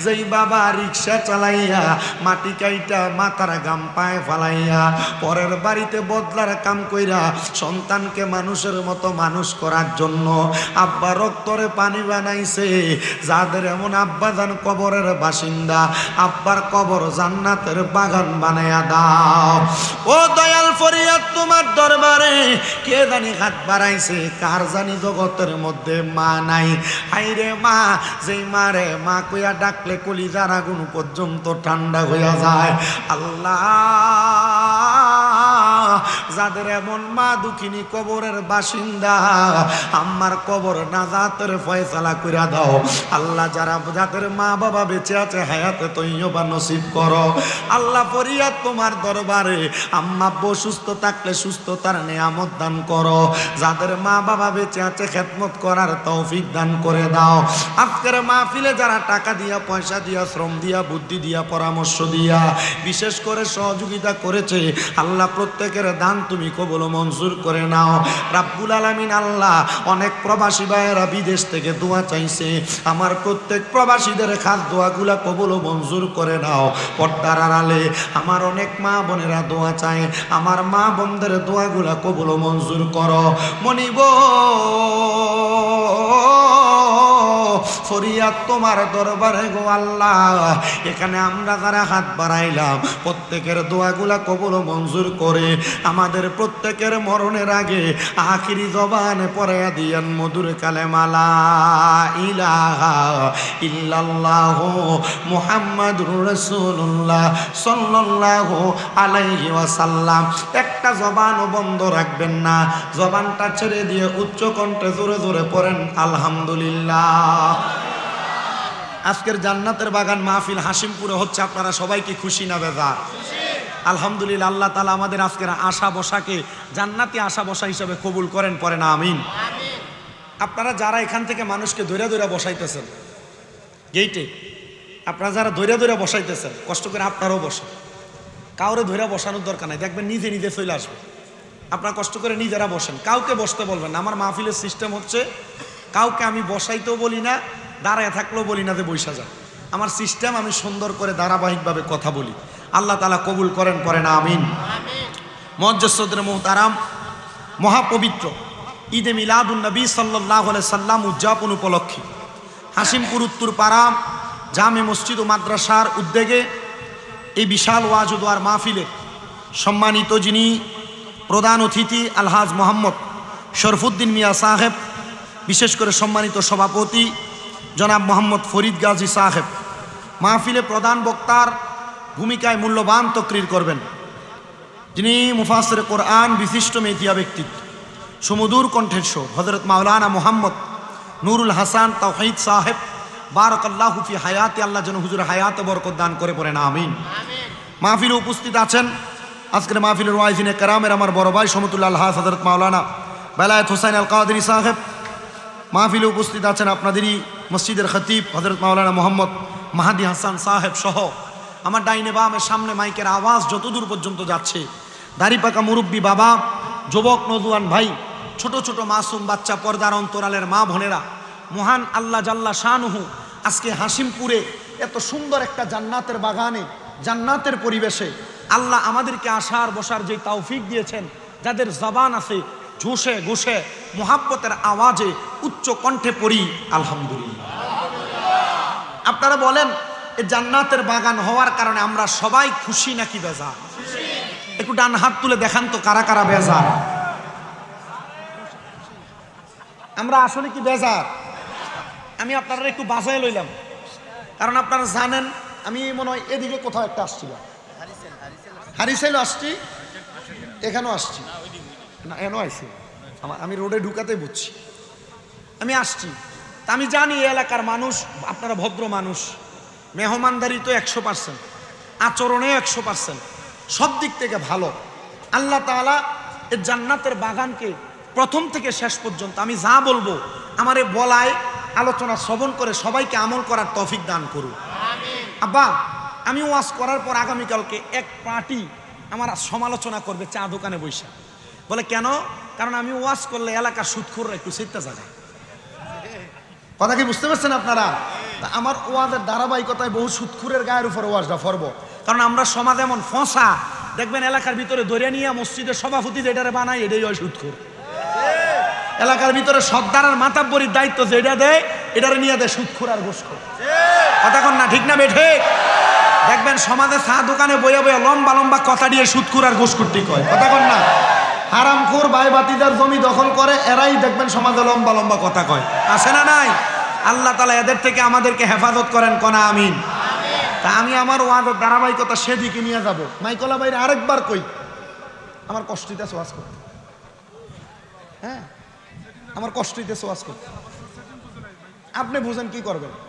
S1: যেই বাবা রিক্সা চালাইয়া মাটি কাইটা মাথার গাম পায়ে ফালাইয়া পরের বাড়িতে বদলার কাম কইরা সন্তানকে মানুষের মতো মানুষ করার জন্য আব্বা রক্তরে পানি বানাইছে, যাদের এমন আব্বা জান কবরের বাসিন্দা, আব্বার কবর জান্নাতের বাগান বানাইয়া দাও। ও দয়াল ফরিয়াদ তোমার দরবারে, কে জানি হাত বাড়াইছে, কার জানি জগতের মধ্যে মা নাই। হাইরে মা, যেই মারে মা কইয়া ডাকলে কলিজার আগুন পর্যন্ত ঠান্ডা হইয়া যায়। আল্লাহ যাদের এমন মা দুঃখিনী কবরের বাসিন্দা, আমার কবর নাজাতের ফয়সালা কইরা দাও। আল্লাহ যাদের মা বাবা বেঁচে আছে হায়াতে তৈয়বা নসিব করো। আল্লাহ ফরিয়াদ তোমার দরবারে, আম্মা আব্বু সুস্থ থাকলে সুস্থতার নিয়ামত দান করো, যাদের মা বাবা বেঁচে আছে খেদমত করার তৌফিক দান করে দাও। আজকের মাহফিলে যারা টাকা দিয়া, পয়সা দিয়া, শ্রম দিয়া, বুদ্ধি দিয়া, পরামর্শ দিয়া, বিশেষ করে সহযোগিতা করেছে, আল্লাহ প্রত্যেকের দান তুমি কবুল মঞ্জুর করে নাও রাব্বুল আলামিন। আল্লাহ অনেক প্রবাসী ভাইয়েরা বিদেশ থেকে দোয়া চাইছে, আমার প্রত্যেক প্রবাসীদের খাস দোয়াগুলা কবুল মঞ্জুর করে নাও। পর্দার আড়ালে আমার অনেক মা বোনেরা দোয়া চায়, আমার মা বোনদের দোয়াগুলা কবুল মঞ্জুর করো। মনিব ফরিয়াদ তোমার দরবারে গো আল্লাহ, এখানে আমরা যারা হাত বাড়াইলাম প্রত্যেকের দোয়াগুলা কবুল মঞ্জুর করে আমাদের প্রত্যেকের মরণের আগে আখিরি জবানে পড়াইয়া দিয়েন মধুর কালেমা লা ইলাহা ইল্লাল্লাহু মুহাম্মাদুর রাসূলুল্লাহ সাল্লাল্লাহু আলাইহি ওয়াসাল্লাম। একটা জবানও বন্ধ রাখবেন না, জবানটা ছেড়ে দিয়ে উচ্চ কণ্ঠে জোরে জোরে পড়েন আলহামদুলিল্লাহ। আজকের জান্নাতের বাগান মাহফিল হাসিমপুরে হচ্ছে, আপনারা সবাই কি খুশি না বেজার? আলহামদুলিল্লাহ। আল্লাহ তাআলা আমাদের আজকের আশা বসাকে জান্নাতি আশা বসা হিসেবে কবুল করেন, পড়েন আমিন। আপনারা যারা এখান থেকে মানুষকে দৈরা দৈরা বসাইতেছেন গেইটে, আপনারা যারা দৈরা দৈরা বসাইতেছেন, কষ্ট করে আপনারাও বসেন, কাউরে ধরে বসানোর দরকার নাই, দেখবেন নিজে নিজে চলে আসবে। আপনার কষ্ট করে নিজেরা বসেন, কাউকে বসতে বলবেন না। আমার মাহফিলের সিস্টেম হচ্ছে কাউকে আমি বসাইতেও বলি না, দাঁড়ায় থাকলেও বলি না যে বৈশা যান। আমার সিস্টেম, আমি সুন্দর করে ধারাবাহিকভাবে কথা বলি। আল্লাহ তাআলা কবুল করেন, করেন আমিন। মুআজ্জাজ সদরে মুহতারাম, মহাপবিত্র ঈদে মিলাদুন নবী সাল্লাল্লাহু আলাইহি সাল্লাম উদযাপন উপলক্ষে হাসিমপুর উত্তরপাড়া জামে মসজিদ ও মাদ্রাসার উদ্যোগে এই বিশাল ওয়াজ ও দোয়ার মাহফিলে সম্মানিত যিনি প্রধান অতিথি আলহাজ মোহাম্মদ শরফুদ্দিন মিয়া সাহেব, বিশেষ করে সম্মানিত সভাপতি জনাব মোহাম্মদ ফরিদ গাজী সাহেব, মাহফিলে প্রধান বক্তার ভূমিকায় মূল্যবান তকরির করবেন যিনি মুফাসসির কোরআন, বিশিষ্ট মেতিয়া ব্যক্তিত্ব, সুমধুর কণ্ঠের স্বর হযরত মাওলানা মোহাম্মদ নুরুল হাসান তাওহীদ সাহেব, বারাকাল্লাহু ফি হায়াতি, আল্লাহ যেন হুজুর হায়াতে বরকত দান করে পড়েন আমিন। মাহফিলে উপস্থিত আছেন আজকের মাহফিলের ওয়াইজিনে কেরামের আমার বড় ভাই সমতুল্লাহ আলহাজ হযরত মাওলানা বেলায়েত হোসেন আল কাদেরী সাহেব। মাহফিলে উপস্থিত আছেন আপনাদেরই মসজিদের খতিব হযরত মাওলানা মোহাম্মদ মাহাদি হাসান সাহেব সহ আমার ডাইনে বামের সামনে মাইকের আওয়াজ যতদূর পর্যন্ত যাচ্ছে দাড়িপাকা মুরব্বী বাবা, যুবক নজওয়ান ভাই, ছোট ছোট মাসুম বাচ্চা, পর্দার অন্তরালের মা বোনেরা, মহান আল্লাহ জাল্লা শানুহু আজকে হাসিমপুরে এত সুন্দর একটা জান্নাতের বাগানে, জান্নাতের পরিবেশে আল্লাহ আমাদেরকে আসার বসার যে তৌফিক দিয়েছেন, যাদের জবান আছে ঝুসে ঘুষে মুহাব্বতের আওয়াজে উচ্চ কণ্ঠে পড়ি আলহামদুলিল্লাহ। আপনারা বলেন এই জান্নাতের বাগান হওয়ার কারণে আমরা সবাই খুশি নাকি বেজার? একটু ডান হাত তুলে দেখান তো কারা কারা বেজার। আমরা আসলে কি বেজার? আমি আপনারা একটু বাসায় লইলাম, কারণ আপনারা জানেন আমি মনে হয় এদিকে কোথাও একটা আসছিলাম, হারিসাইলও আসছি, এখানেও আসছি না, এনও আসছি, আমি রোডে ঢুকাতে বুঝছি আমি আসছি। তা আমি জানি এই এলাকার মানুষ, আপনারা ভদ্র মানুষ, মেহমানদারি তো 100%, আচরণেও 100%, সব দিক থেকে ভালো। আল্লাহ তাআলা এই জান্নাতের বাগানকে প্রথম থেকে শেষ পর্যন্ত আমি যা বলবো আমার এই বলায় আলোচনা শ্রবণ করে সবাইকে আমল করার তৌফিক দান করুন। আব্বা, আমি ওয়াজ করার পর আগামীকালকে এক পার্টি আমার সমালোচনা করবে চা দোকানে বসে, বলে কেন? কারণ আমি ওয়াজ করলে এলাকার সুদখোররা একটু চিন্তা জাগায়। কথা কি বুঝতে পারছেন আপনারা? আমার ওয়াজের ধারাবাহিকতায় বহু সুদখোরের গায়ের উপর ওয়াজটা ফরব, কারণ আমরা সমাজ এমন ফসা, দেখবেন এলাকার ভিতরে ধরে নিয়ে মসজিদের সভাপতি যেটারে বানায় এটাই হয় সুদখোর। এলাকার ভিতরে সর্দার আর মাতাব্বরির দায়িত্ব যেটা দেয় এটারে নিয়ে দেয় সুদখোর আর ঘুষখোর। কথা কন না, ঠিক না বেঠে? দেখবেন সমাজে চা দোকানে বইয়া বইয়া লম্বা লম্বা কথা দিয়ে সুদখোর আর ঘুষখোর ঠিক হয়। কথা কন না? হারামখোর ভাই বাতিদার জমি দখল করে এরাই দেখবেন সমাজে লম্বা লম্বা কথা কয়, আছে না নাই? আল্লাহ তাআলা এদের থেকে আমাদেরকে হেফাজত করেন, কনা আমিন। তা আমি আমার ওয়াজের ধারাবাহিকতা সেদিকে নিয়ে যাব। মাইকলা ভাইরে আরেকবার কই, আমার কষ্ট হইতেছে ওয়াজ করতে, হ্যাঁ আমার কষ্ট হইতেছে ওয়াজ করতে, আপনি বুঝেন কি করবেন।